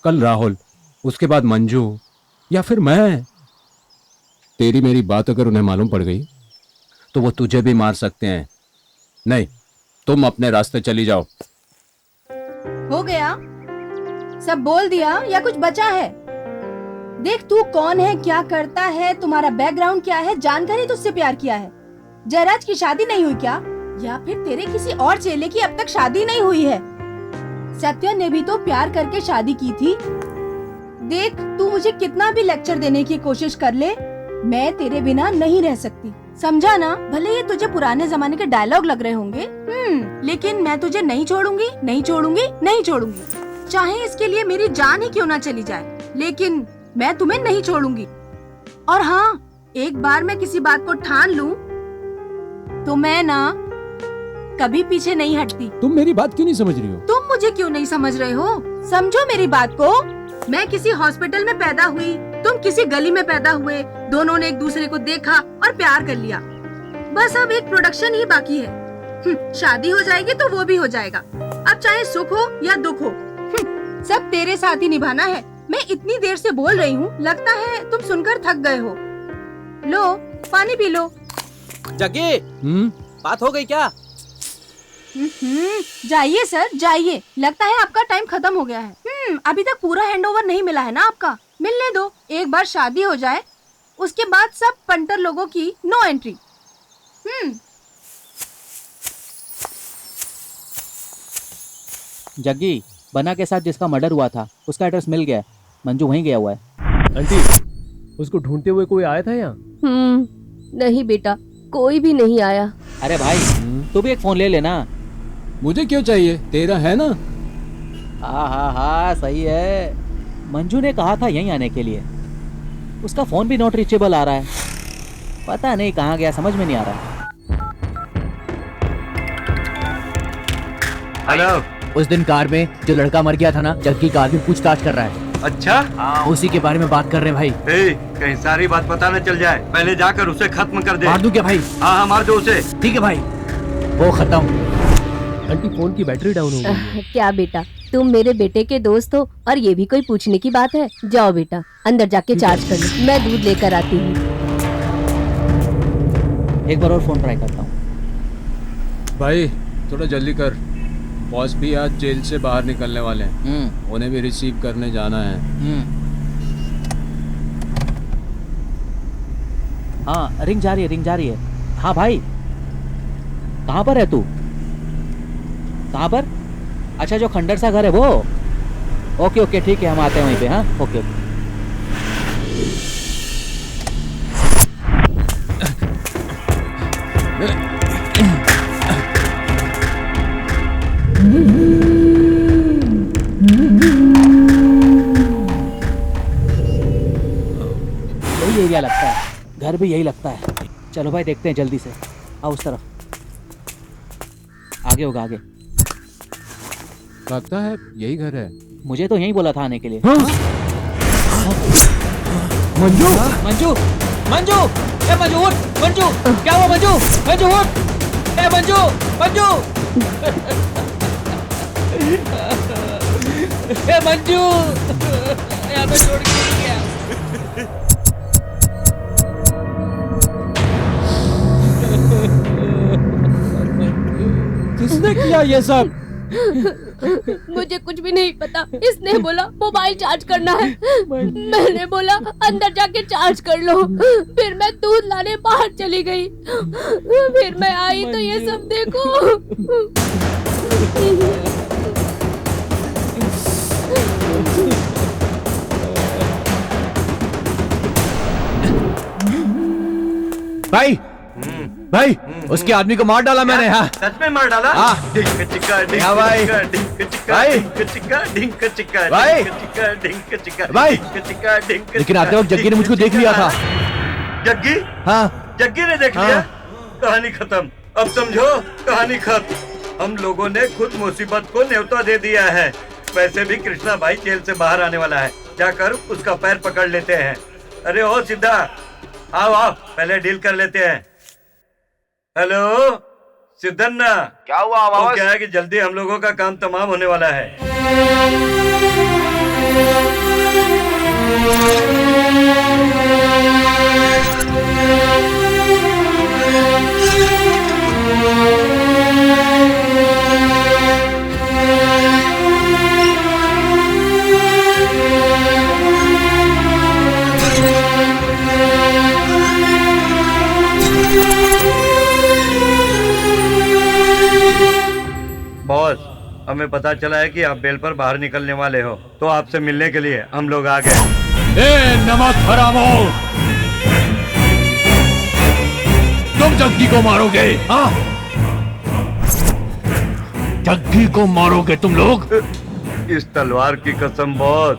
कल राहुल, उसके बाद मंजू, या फिर मैं। तेरी मेरी बात अगर उन्हें मालूम पड़ गई तो वो तुझे भी मार सकते हैं। नहीं, तुम अपने रास्ते चली जाओ। हो गया? सब बोल दिया या कुछ बचा है? देख, तू कौन है, क्या करता है, तुम्हारा बैकग्राउंड क्या है, जानकर ही तुझसे प्यार किया है। जयराज की शादी नहीं हुई क्या? या फिर तेरे किसी और चेले की अब तक शादी नहीं हुई है? सत्या ने भी तो प्यार करके शादी की थी। देख, तू मुझे कितना भी लेक्चर देने की कोशिश कर ले, मैं तेरे बिना नहीं रह सकती, समझा ना? भले ये तुझे पुराने जमाने के डायलॉग लग रहे होंगे, लेकिन मैं तुझे नहीं छोड़ूंगी, नहीं छोड़ूंगी, नहीं छोड़ूंगी। चाहे इसके लिए मेरी जान ही क्यों ना चली जाए, लेकिन मैं तुम्हें नहीं छोड़ूंगी। और हाँ, एक बार मैं किसी बात को ठान लूं तो मैं ना कभी पीछे नहीं हटती। तुम मेरी बात क्यों नहीं समझ रही हो? तुम मुझे क्यों नहीं समझ रहे हो? समझो मेरी बात को। मैं किसी हॉस्पिटल में पैदा हुई, तुम किसी गली में पैदा हुए, दोनों ने एक दूसरे को देखा और प्यार कर लिया। बस अब एक प्रोडक्शन ही बाकी है। शादी हो जाएगी तो वो भी हो जाएगा। अब चाहे सुख हो या दुख हो, सब तेरे साथ ही निभाना है। मैं इतनी देर से बोल रही हूँ, लगता है तुम सुनकर थक गए हो। लो, पानी पी लो। जग्गी, बात हो गई क्या? जाइए सर, जाइए। लगता है आपका टाइम खत्म हो गया है। अभी तक पूरा हैंडओवर नहीं मिला है ना आपका? मिलने दो, एक बार शादी हो जाए उसके बाद सब पंटर लोगों की नो एंट्री। जग्गी, बन्ना के साथ जिसका मर्डर हुआ था उसका एड्रेस मिल गया है। मंजू वहीं गया हुआ है। आंटी, उसको ढूंढते हुए कोई आया था यहाँ? नहीं बेटा, कोई भी नहीं आया। अरे भाई, तू भी एक फोन ले लेना। मुझे क्यों चाहिए, तेरा है ना? हाँ, सही है। मंजू ने कहा था यहीं आने के लिए। उसका फोन भी नॉट रीचेबल आ रहा है, पता नहीं कहाँ गया, समझ में नहीं आ रहा। हेलो, उस दिन कार में जो लड़का मर गया था ना, जग्गी कार भी पूछताछ कर रहा है। अच्छा, हाँ, उसी के बारे में बात कर रहे हैं भाई। कहीं सारी बात पता न चल जाए, पहले जाकर उसे खत्म कर दे। मार दूं क्या भाई? हाँ, मार दो उसे। ठीक है भाई, वो खत्म। आंटी, फोन की बैटरी डाउन हो गई। क्या बेटा, तुम मेरे बेटे के दोस्त हो और ये भी कोई पूछने की बात है? जाओ बेटा, अंदर जाके चार्ज कर लो, मैं दूध लेकर आती हूँ। एक बार और फोन ट्राई करता हूँ। भाई थोड़ा जल्दी कर, बॉस भी आज जेल से बाहर निकलने वाले हैं। उन्हें भी रिसीव करने जाना है। हाँ, रिंग जा रही है। हाँ भाई, कहाँ पर है तू? कहाँ पर? अच्छा, जो खंडर सा घर है वो। ओके ठीक है, हम आते हैं वहीं पे। हाँ, ओके। यही एरिया लगता है, घर भी यही लगता है। चलो भाई, देखते हैं जल्दी से। आओ उस तरफ, आगे होगा आगे। लगता है यही घर है। मुझे तो यही बोला था आने के लिए। मंजू, मंजू, मंजू, ए मंजू उठ, मंजू, क्या हुआ मंजू? मंजू उठ, ए मंजू, मंजू, ए मंजू, यहाँ पे छोड़ के नहीं गया। किसने किया ये सब? मुझे कुछ भी नहीं पता। इसने बोला मोबाइल चार्ज करना है। मैंने बोला अंदर जाके चार्ज कर लो। फिर मैं दूध लाने बाहर चली गई। फिर मैं आई तो ये सब देखो। भाई, भाई, उसके आदमी को मार डाला मैंने। हाँ, सच में मार डाला? हाँ। डिंक चिक्का, डिंक हाँ भाई। चिक्का, डिंक चिक्का, भाई। डिंक चिक्का, डिंक चिक्का, भाई। डिंक चिक्का, डिंक चिक्का, भाई। डिंक चिक्का, डिंक लेकिन चिक्का, आते वक्त जग्गी ने मुझको देख लिया था। जग्गी? हाँ, जग्गी ने देख लिया? कहानी खत्म। अब समझो, कहानी खत्म। हम लोगों ने खुद मुसीबत को न्योता दे दिया है। वैसे भी कृष्णा भाई जेल से बाहर आने वाला है। जाकर उसका पैर पकड़ लेते हैं। अरे ओ सिद्धा, आओ आओ, पहले डील कर लेते हैं। हेलो सिद्धन्ना, क्या हुआ आवाज? क्या है कि जल्दी हम लोगों का काम तमाम होने वाला है। बॉस, हमें पता चला है कि आप बेल पर बाहर निकलने वाले हो, तो आपसे मिलने के लिए हम लोग आ गए। ए नमक हरामो, तुम जग्गी को मारोगे? हाँ, जग्गी को मारोगे तुम लोग? इस तलवार की कसम बॉस,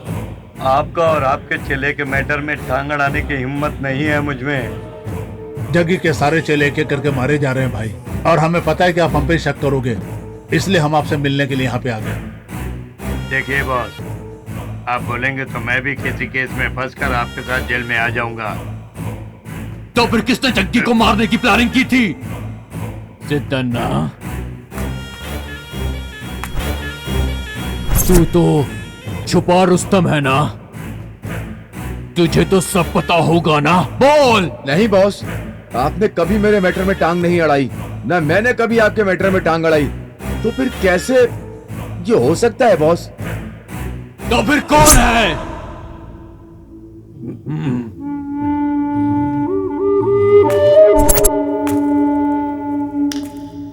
आपका और आपके चेले के मैटर में टांग अड़ाने की हिम्मत नहीं है मुझमें। जग्गी के सारे चेले एक एक करके मारे जा रहे हैं भाई, और हमें पता है कि आप हम पे शक करोगे, इसलिए हम आपसे मिलने के लिए यहाँ पे आ गए। देखिए बॉस, आप बोलेंगे तो मैं भी किसी केस में फंसकर आपके साथ जेल में आ जाऊंगा। तो फिर किसने जग्गी को मारने की प्लानिंग की थी? सिद्धन्ना, तू तो छुपा रुस्तम है ना? तुझे तो सब पता होगा ना, बोल। नहीं बॉस, आपने कभी मेरे मैटर में टांग नहीं अड़ाई, ना मैंने कभी आपके मैटर में टांग अड़ाई। तो फिर कैसे ये हो सकता है बॉस? तो फिर कौन है?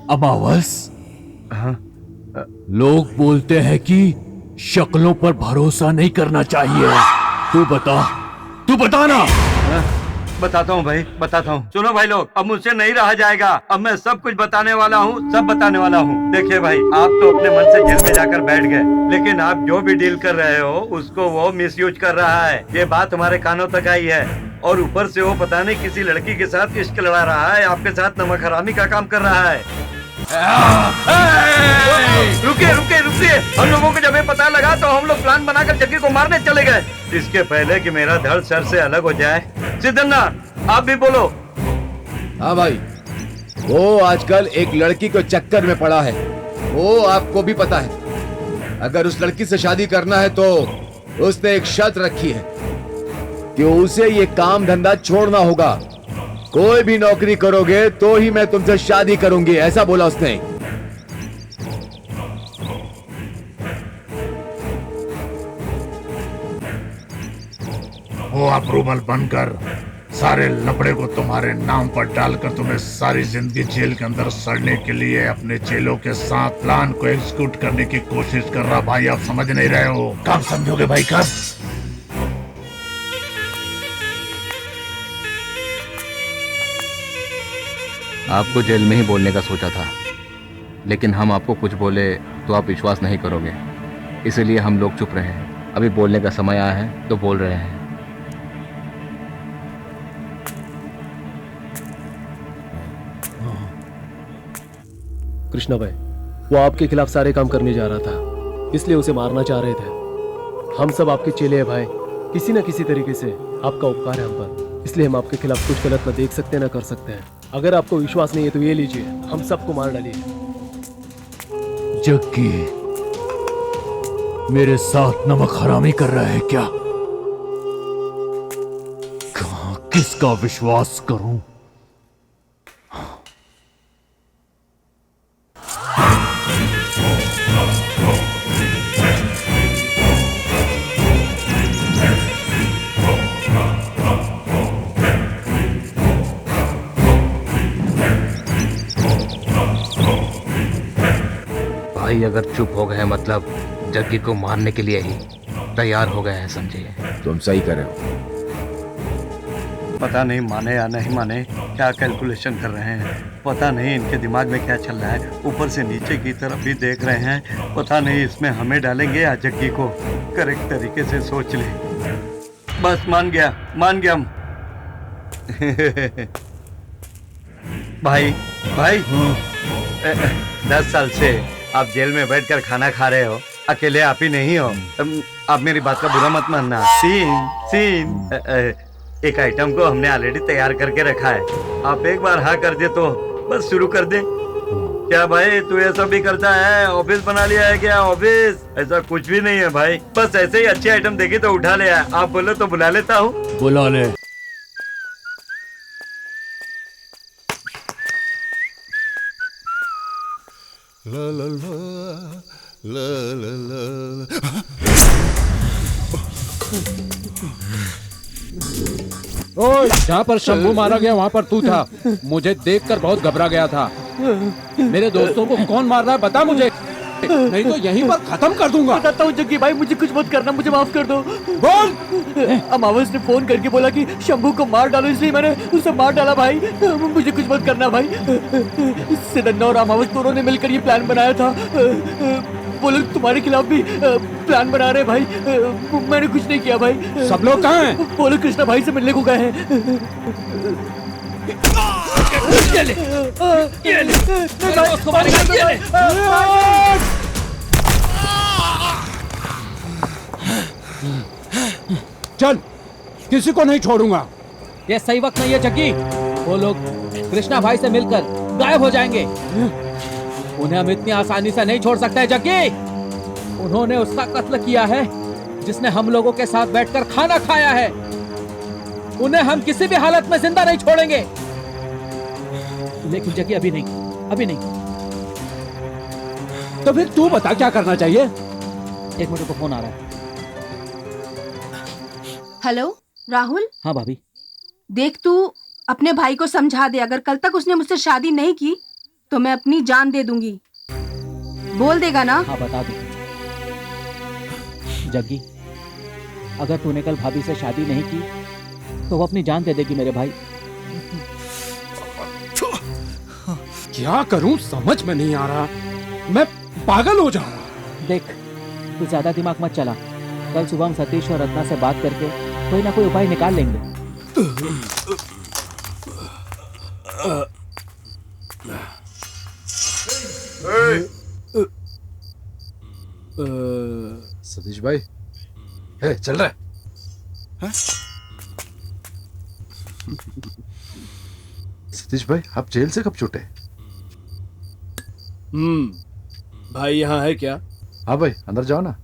अमावस, लोग बोलते हैं कि शक्लों पर भरोसा नहीं करना चाहिए। तू बता ना। बताता हूँ भाई, बताता हूँ। सुनो भाई लोग, अब मुझसे नहीं रहा जाएगा। अब मैं सब कुछ बताने वाला हूँ, सब बताने वाला हूँ। देखिए भाई, आप तो अपने मन से जेल में जाकर बैठ गए, लेकिन आप जो भी डील कर रहे हो उसको वो मिसयूज कर रहा है। ये बात हमारे कानों तक आई है, और ऊपर से वो पता नहीं किसी लड़की के साथ इश्क लड़ा रहा है, आपके साथ नमक हरामी का काम कर रहा है। रुकिए रुकिए रुकिए, हम लोगों को जब ये पता लगा तो हम लोग प्लान बनाकर जग्गी को मारने चले गए। इसके पहले कि मेरा धड़ सर से अलग हो जाए, सिद्धन्ना आप भी बोलो। हाँ भाई, वो आजकल एक लड़की को चक्कर में पड़ा है, वो आपको भी पता है। अगर उस लड़की से शादी करना है तो उसने एक शर्त रखी है कि उसे ये काम धंधा छोड़ना होगा। कोई भी नौकरी करोगे तो ही मैं तुमसे शादी करूंगी, ऐसा बोला उसने। अप्रूवल बनकर सारे लफड़े को तुम्हारे नाम पर डालकर तुम्हें सारी जिंदगी जेल के अंदर सड़ने के लिए अपने जेलों के साथ प्लान को एग्जीक्यूट करने की कोशिश कर रहा। भाई आप समझ नहीं रहे हो, कब समझोगे भाई, कब? आपको जेल में ही बोलने का सोचा था, लेकिन हम आपको कुछ बोले तो आप विश्वास नहीं करोगे, इसीलिए हम लोग चुप रहे हैं। अभी बोलने का समय आया है तो बोल रहे हैं। कृष्णा भाई, वो आपके खिलाफ सारे काम करने जा रहा था, इसलिए उसे मारना चाह रहे थे। हम सब आपके चेले हैं भाई, किसी न किसी तरीके से आपका उपकार है हम पर, इसलिए हम आपके खिलाफ कुछ गलत न देख सकते न कर सकते हैं। अगर आपको विश्वास नहीं है तो ये लीजिए, हम सबको मार डालिए। जग्गी मेरे साथ नमक हरामी कर रहा है क्या? कहां किसका विश्वास करूं? भाई अगर चुप हो गए मतलब जग्गी को मारने के लिए ही तैयार हो गए हैं, समझिए। तुम सही कर रहे हो। पता नहीं माने या नहीं माने, क्या कैलकुलेशन कर रहे हैं, पता नहीं इनके दिमाग में क्या चल रहा है। ऊपर से नीचे की तरफ भी देख रहे हैं, पता नहीं इसमें हमें डालेंगे या जग्गी को। करेक्ट तरीके से सोच ले। बस मान गया हम। भाई 10 साल से आप जेल में बैठकर खाना खा रहे हो, अकेले आप ही नहीं हो। आप मेरी बात का बुरा मत मानना। सीन एक आइटम को हमने ऑलरेडी तैयार करके रखा है, आप एक बार हाँ कर दे तो बस शुरू कर दे। क्या भाई तू ऐसा भी करता है? ऑफिस बना लिया है क्या? ऑफिस ऐसा कुछ भी नहीं है भाई, बस ऐसे ही अच्छी आइटम देखी तो उठा ले। आप बोलो तो बुला लेता हूँ। बुला ले। ला ला ला ला ला ला। ओए, जहाँ पर शंभू मारा गया वहाँ पर तू था। मुझे देखकर बहुत घबरा गया था। मेरे दोस्तों को कौन मार रहा है बता मुझे, नहीं तो यहीं पर खत्म कर दूंगा। बताता हूँ जग्गी भाई, मुझे कुछ मत करना, मुझे माफ कर दो। बोल। अमावस ने फोन करके बोला कि शंभू को मार डालो, इसलिए मैंने उसे मार डाला भाई। मुझे कुछ मत करना भाई। सिदन्ना और अमावस दोनों ने मिलकर ये प्लान बनाया था। वो लोग तुम्हारे खिलाफ भी प्लान बना रहे भाई। मैंने कुछ नहीं किया भाई। सब लोग कहाँ हैं? वो लोग कृष्णा भाई से मिलने को गए हैं। चल, किसी को नहीं छोड़ूंगा। ये सही वक्त नहीं है जग्गी। वो लोग कृष्णा भाई से मिलकर गायब हो जाएंगे। उन्हें हम इतनी आसानी से नहीं छोड़ सकते हैं जग्गी। उन्होंने उसका कत्ल किया है जिसने हम लोगों के साथ बैठकर खाना खाया है। उन्हें हम किसी भी हालत में जिंदा नहीं छोड़ेंगे। लेकिन जग्गी अभी नहीं। तो फिर तू बता क्या करना चाहिए? एक मिनट को फोन आ रहा है। हेलो राहुल। हाँ भाभी। देख तू अपने भाई को समझा दे, अगर कल तक उसने मुझसे शादी नहीं की तो मैं अपनी जान दे दूंगी। बोल देगा ना? हाँ बता दे। जग्गी, अगर तूने कल भाभी से शादी नहीं की तो वो अपनी जान दे देगी मेरे भाई। क्या करूं समझ में नहीं आ रहा, मैं पागल हो जाऊंगा। देख तू ज्यादा दिमाग मत चला, कल सुबह हम सतीश और रत्ना से बात करके कोई ना कोई उपाय निकाल लेंगे। सतीश भाई, चल रहा है? सतीश भाई, आप जेल से कब छूटे? भाई यहाँ है क्या? हाँ भाई, अंदर जाओ ना।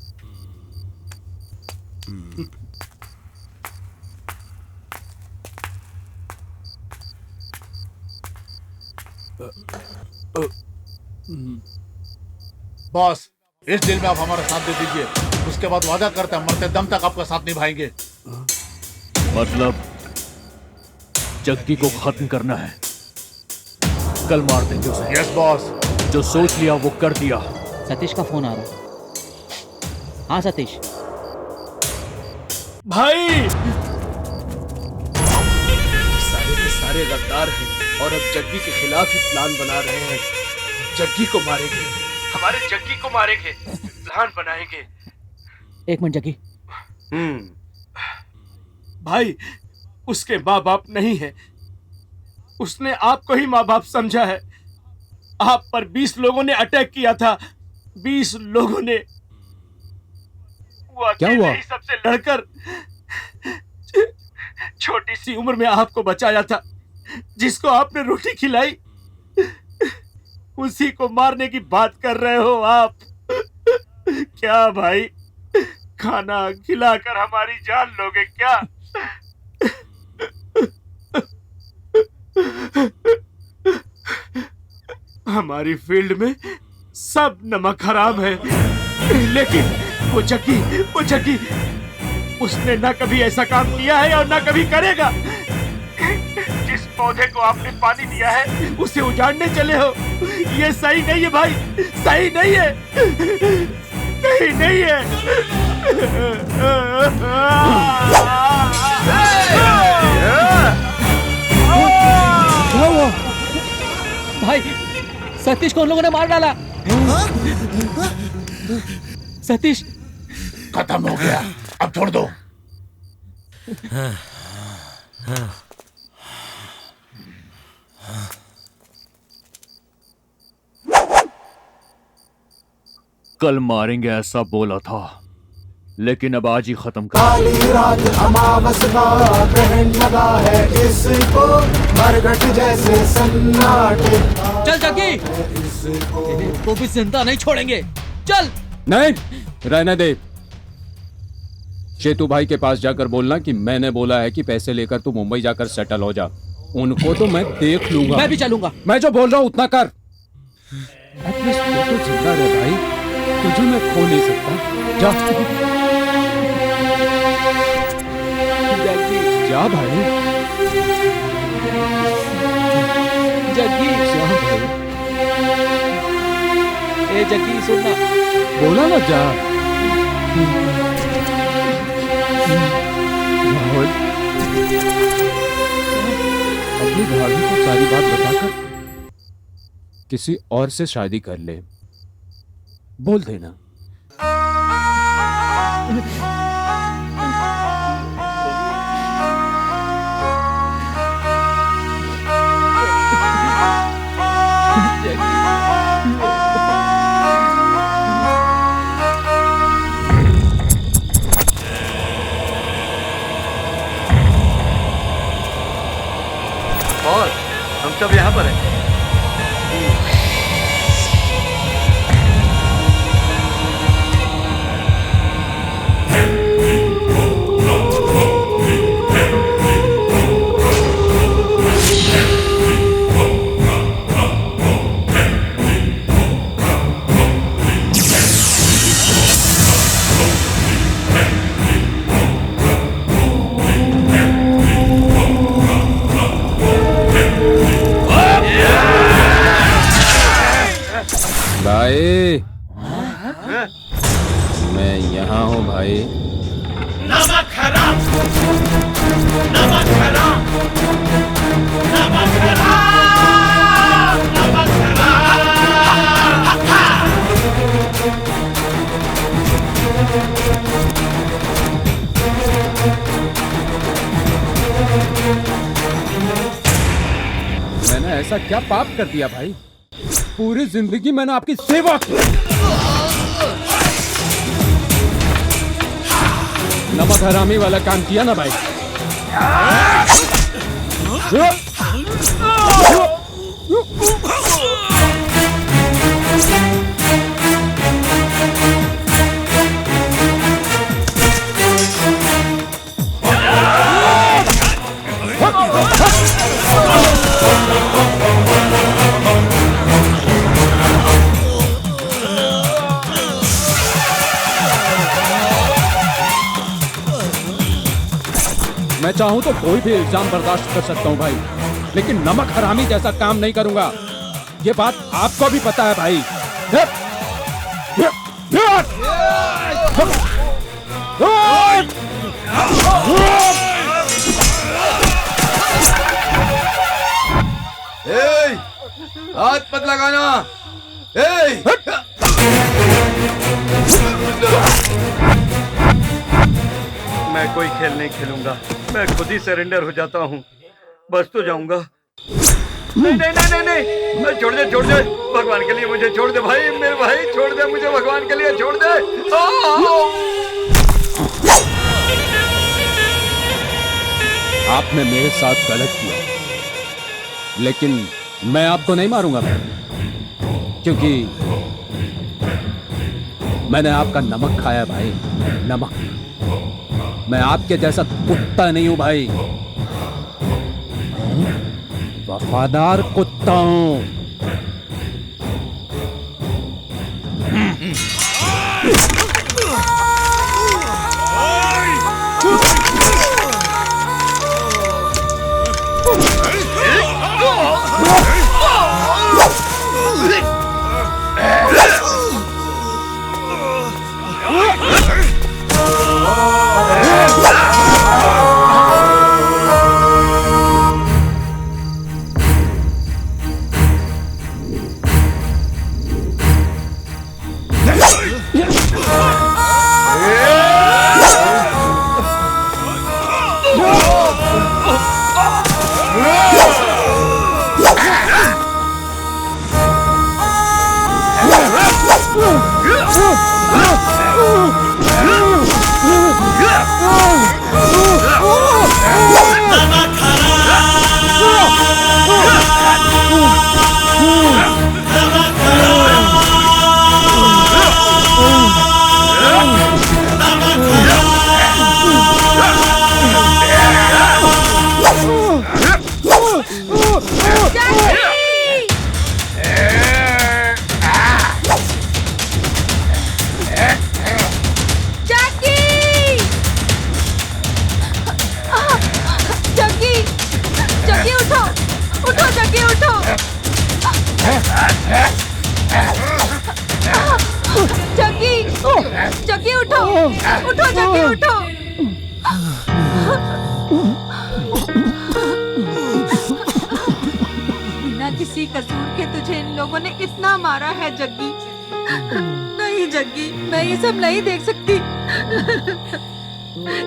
बॉस, इस डील में आप हमारा साथ दे दीजिए, उसके बाद वादा करते हैं मरते दम तक आपका साथ निभाएंगे। मतलब जग्गी को खत्म करना है। कल मार देंगे उसे। Yes boss. जो सोच लिया वो कर दिया। सतीश का फोन आ रहा है। हाँ सतीश। भाई सारे के सारे गद्दार हैं और अब जग्गी के खिलाफ ही प्लान बना रहे हैं। जग्गी को मारेंगे, हमारे जग्गी को मारेंगे, प्लान बनाएंगे। एक मिनट जग्गी। भाई उसके माँ बाप नहीं है, उसने आपको ही माँ बाप समझा है। आप पर 20 लोगों ने अटैक किया था। 20 लोगों ने क्या हुआ? सबसे लड़कर छोटी सी उम्र में आपको बचाया था। जिसको आपने रोटी खिलाई उसी को मारने की बात कर रहे हो आप। क्या भाई, खाना खिलाकर हमारी जान लोगे क्या? हमारी फील्ड में सब नमक हराम है, लेकिन वो जग्गी उसने ना कभी ऐसा काम किया है और ना कभी करेगा। जिस पौधे को आपने पानी दिया है उसे उजाड़ने चले हो। ये सही नहीं है भाई, सही नहीं है, सही नहीं है। क्या हुआ? भाई सतीश को उन लोगों ने मार डाला। सतीश खत्म हो गया, अब छोड़ दो। कल मारेंगे ऐसा बोला था, लेकिन अब आज ही खत्म कर। काली रात अमावस का ग्रहण लगा है इसको, मरघट जैसे सन्नाटे। चल जग्गी, को भी जिंदा नहीं छोड़ेंगे। चल। नहीं, रहने दे। शेतू भाई के पास जाकर बोलना कि मैंने बोला है कि पैसे लेकर तू मुंबई जाकर सेटल हो जा। उनको तो मैं देख लूंगा। मैं भी चलूंगा। मैं जो बोल रहा हूँ उतना कर। एटलीस्ट तू तो जिंदा रह भाई, तुझे मैं खो नहीं सकता। जा जा भाई। जग्गी जा भाई। ए जग्गी सुनना। बोला ना जा। राहुल अपनी भाभी को सारी बात बताकर किसी और से शादी कर ले, बोल देना। और हम सब यहाँ पर हैं। भाई मैं यहाँ हूँ भाई। नमक हराम, नमक हराम, नमक हराम, नमक मैंने ऐसा क्या पाप कर दिया भाई? पूरी जिंदगी मैंने आपकी सेवा की। नमक हरामी वाला काम किया ना भाई। मैं चाहूं तो कोई भी इल्जाम बर्दाश्त कर सकता हूं भाई, लेकिन नमक हरामी जैसा काम नहीं करूंगा। ये बात आपको भी पता है भाई। हाथ मत लगाना। मैं कोई खेल नहीं खेलूंगा, मैं खुद ही सरेंडर हो जाता हूँ। बस तो जाऊंगा। नहीं नहीं नहीं नहीं नहीं, छोड़ दे भगवान के लिए मुझे छोड़ दे भाई, मेरे भाई छोड़ दे मुझे, भगवान के लिए छोड़ दे। आपने मेरे साथ गलत किया, लेकिन मैं आपको नहीं मारूंगा भाई, क्योंकि मैंने आपका नमक खाया भाई, नमक। मैं आपके जैसा कुत्ता नहीं हूं भाई, वफादार कुत्ता हूं। जग्गी उठो, उठो जग्गी उठो। बिना किसी कसूर के तुझे इन लोगों ने इतना मारा है जग्गी। नहीं जग्गी, मैं ये सब नहीं देख सकती।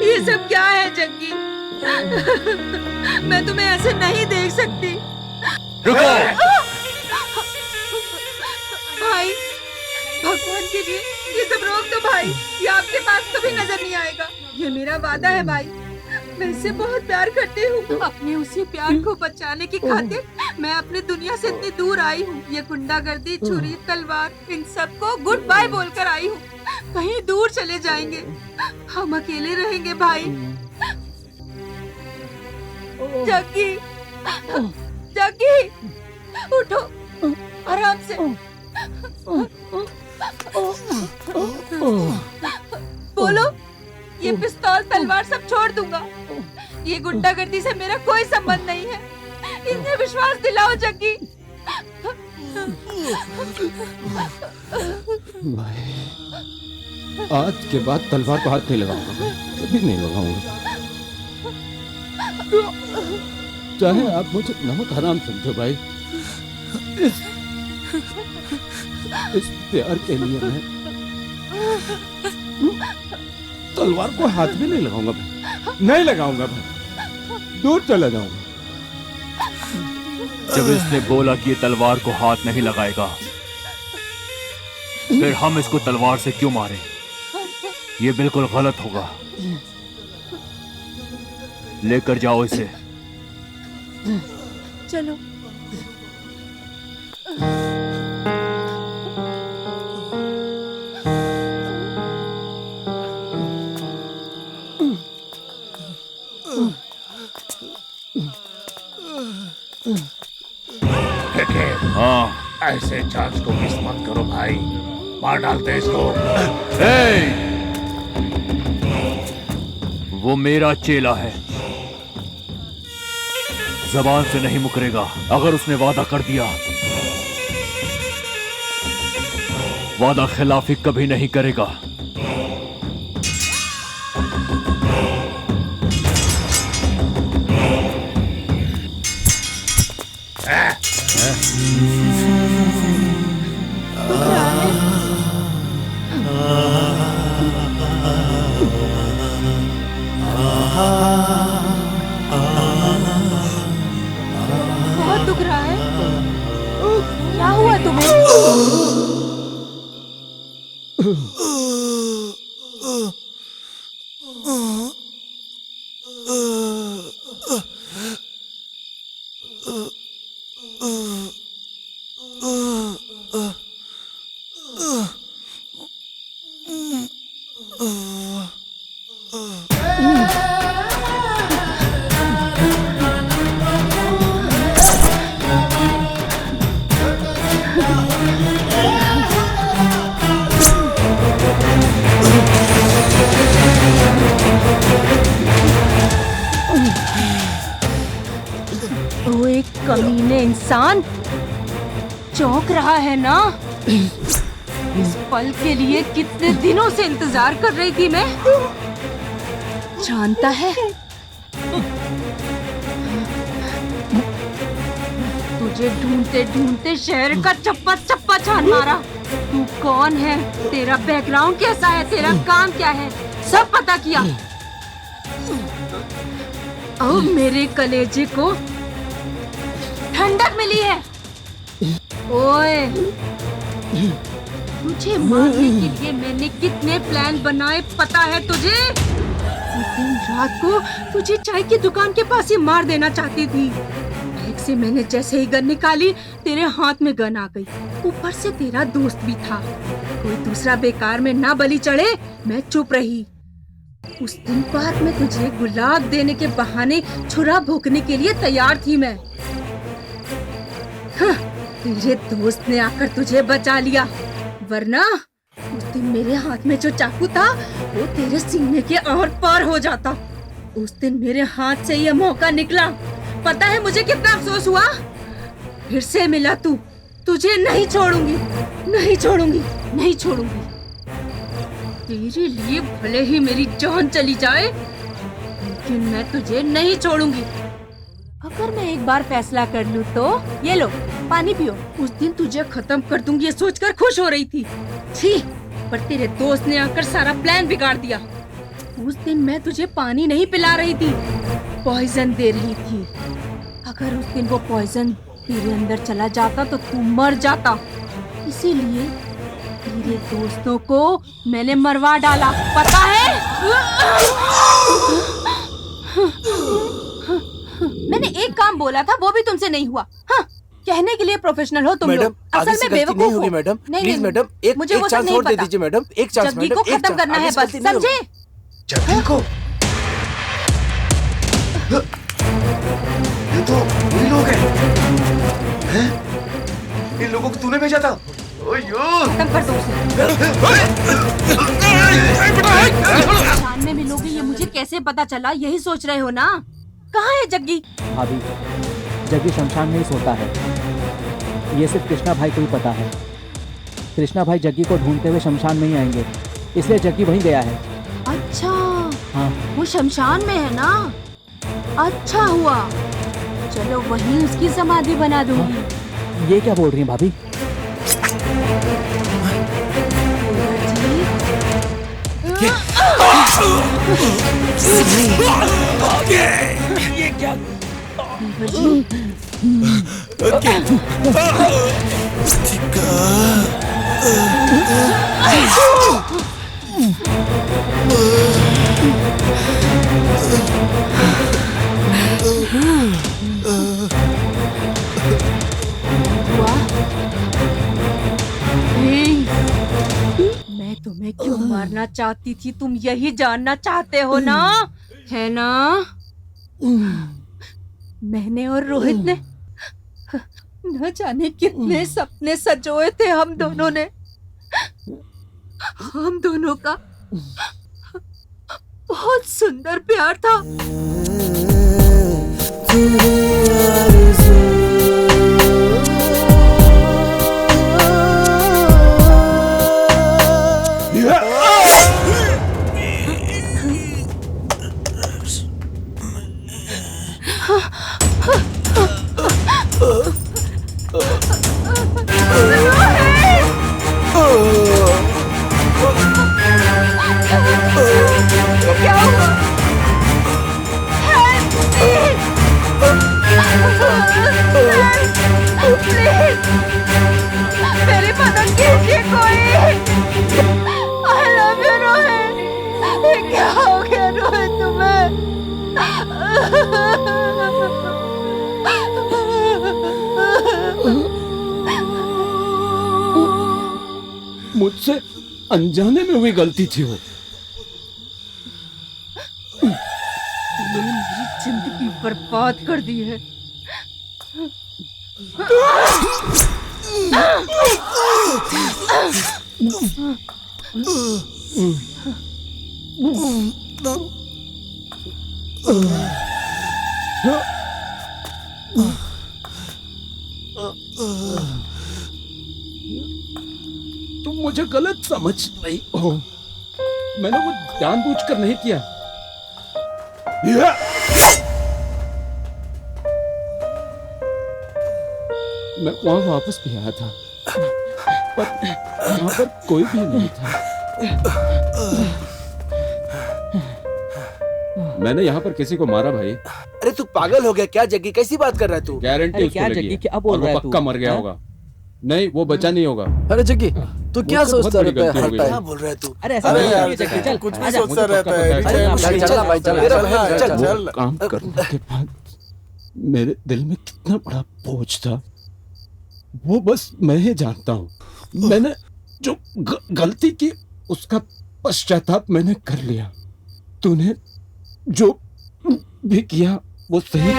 ये सब क्या है जग्गी? मैं तुम्हें ऐसे नहीं देख सकती। रुको। भाई, भगवान के लिए ये सब रोक दो भाई, ये आपके पास कभी नजर नहीं आएगा। ये मेरा वादा है भाई, मैं इससे बहुत प्यार करती हूँ। अपने उसी प्यार को बचाने की खातिर मैं अपनी दुनिया से इतनी दूर आई हूँ। ये गुंडागर्दी, छुरी, तलवार, इन सबको गुड बाय बोलकर आई हूँ। कहीं दूर चले जाएंगे, हम अकेले रहेंगे भाई। जग्गी, जग्गी, उठो, आराम से। बोलो, ये पिस्तौल तलवार सब छोड़ दूंगा। ये गुंडागर्दी से मेरा कोई संबंध नहीं है। इन्हें विश्वास दिलाओ जग्गी। भाई, आज के बाद तलवार को हाथ नहीं लगाऊंगा, कभी नहीं लगाऊंगा। चाहे आप मुझे नमक हराम समझो भाई, इस प्यार के लिए मैं तलवार को हाथ भी नहीं लगाऊंगा भाई, नहीं लगाऊंगा भाई, दूर चला जाऊंगा। जब इसने बोला कि ये तलवार को हाथ नहीं लगाएगा, फिर हम इसको तलवार से क्यों मारें? ये बिल्कुल गलत होगा। लेकर जाओ इसे। चलो। हाँ, ऐसे चार्ज को मिस मत करो भाई, मार डालते इसको। वो मेरा चेला है, जबान से नहीं मुकरेगा। अगर उसने वादा कर दिया, वादा खिलाफी कभी नहीं करेगा। बहुत दुख रहा है। क्या हुआ तुम्हें? वो एक कमीने इंसान चौंक रहा है ना। इस पल के लिए कितने दिनों से इंतजार कर रही थी मैं। जानता है, तुझे ढूंढते ढूंढते शहर का चप्पा चप्पा छान मारा। तू कौन है, तेरा बैकग्राउंड कैसा है, तेरा काम क्या है, सब पता किया। अब मेरे कलेजे को ठंडक मिली है। ओए, तुझे मारने के लिए मैंने कितने प्लान बनाए पता है तुझे? उस दिन रात को तुझे चाय की दुकान के पास ही मार देना चाहती थी। बैग से मैंने जैसे ही गन निकाली, तेरे हाथ में गन आ गई। ऊपर से तेरा दोस्त भी था। कोई दूसरा बेकार में ना बलि चढ़े, मैं चुप रही। उस दिन पार्क में तुझे गुलाब देने के बहाने छुरा भोंकने के लिए तैयार थी मैं। हाँ, तेरे दोस्त ने आकर तुझे बचा लिया, वरना उस दिन मेरे हाथ में जो चाकू था वो तेरे सीने के और पार हो जाता। उस दिन मेरे हाथ से ये मौका निकला, पता है मुझे कितना अफसोस हुआ। फिर से मिला तू, तुझे नहीं छोड़ूंगी, नहीं छोड़ूंगी, नहीं छोड़ूंगी। तेरे लिए भले ही मेरी जान चली जाए, लेकिन मैं तुझे नहीं छोड़ूंगी। अगर मैं एक बार फैसला कर लूं तो ये लो पानी पियो। उस दिन तुझे खत्म कर दूंगी ये सोचकर खुश हो रही थी। छी, पर तेरे दोस्त ने आकर सारा प्लान बिगाड़ दिया। उस दिन मैं तुझे पानी नहीं पिला रही थी, पॉइजन दे रही थी। अगर उस दिन वो पॉइजन तेरे अंदर चला जाता तो तू मर जाता। इसीलिए तेरे दोस्तों को मैंने मरवा डाला, पता है? मैंने एक काम बोला था, वो भी तुमसे नहीं हुआ। हाँ, कहने के लिए प्रोफेशनल हो तुम लोग, असल में बेवकूफ हो। मैडम, नहीं, प्लीज नहीं, मैडम, मुझे वो एक सब चांस नहीं और दे पता। दीजिए मैडम, एक चांस जग्गी मैडम, को एक खत्म चांस। करना आगे है से बस, गलती नहीं होगी। समझे? जग्गी को? ये तो वही लोग हैं। इन लोगों को तूने भेजा था? खत्म कर दो में मिलोगे, ये मुझे कैसे पता चला, यही सोच रहे हो ना? कहाँ है जग्गी? भाभी, जग्गी शमशान में ही सोता है। ये सिर्फ कृष्णा भाई को ही पता है। कृष्णा भाई जग्गी को ढूंढते हुए शमशान में ही आएंगे, इसलिए जग्गी वहीं गया है। अच्छा, हाँ, वो शमशान में है ना? अच्छा हुआ, चलो वहीं उसकी समाधि बना दूंगी। ये क्या बोल रही हैं भाभी? ये क्या? मैं तुम्हें क्यों मारना चाहती थी, तुम यही जानना चाहते हो ना? है ना? मैंने और रोहित ने न जाने कितने सपने सजोए थे हम दोनों ने। हम दोनों का बहुत सुंदर प्यार था। क्या हुआ? प्लीज मेरी मदद कीजिए कोई। I love you Rohit. ये क्या हो गया रोहित तुम्हें? मुझसे अनजाने में हुई गलती थी वो। मेरी जिंदगी बर्बाद कर दी है। तुम मुझे गलत समझ रही हो। मैंने वो जानबूझकर नहीं किया। मैं वहां वापस भी आया था, पर वहां पर कोई भी नहीं था। मैंने यहाँ पर किसी को मारा भाई। अरे तू पागल हो गया क्या जग्गी? कैसी बात कर रहा है तू? गारंटी उसको लगी है। क्या बोल और रहा है वो पक्का मर गया होगा। नहीं, वो बचा नहीं होगा। अरे जग्गी तू क्या सोचता रहता है हर टाइम? क्या बोल रहा है तू? अरे ऐसा अरे यार, नहीं है, चल कुछ भी आजा, सोचता मुझे रहता पक्का है। पता है। चल, चल भाई, चल, मेरा चल, भाई, चल, चल। चल। काम करने के बाद मेरे दिल में कितना बड़ा बोझ था वो बस मैं ही जानता हूँ। मैंने जो गलती की उसका पश्चाताप मैंने कर लिया। तूने जो भी किया वो सही।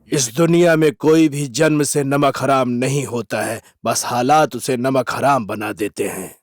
इस दुनिया में कोई भी जन्म से नमक हराम नहीं होता है, बस हालात उसे नमक हराम बना देते हैं।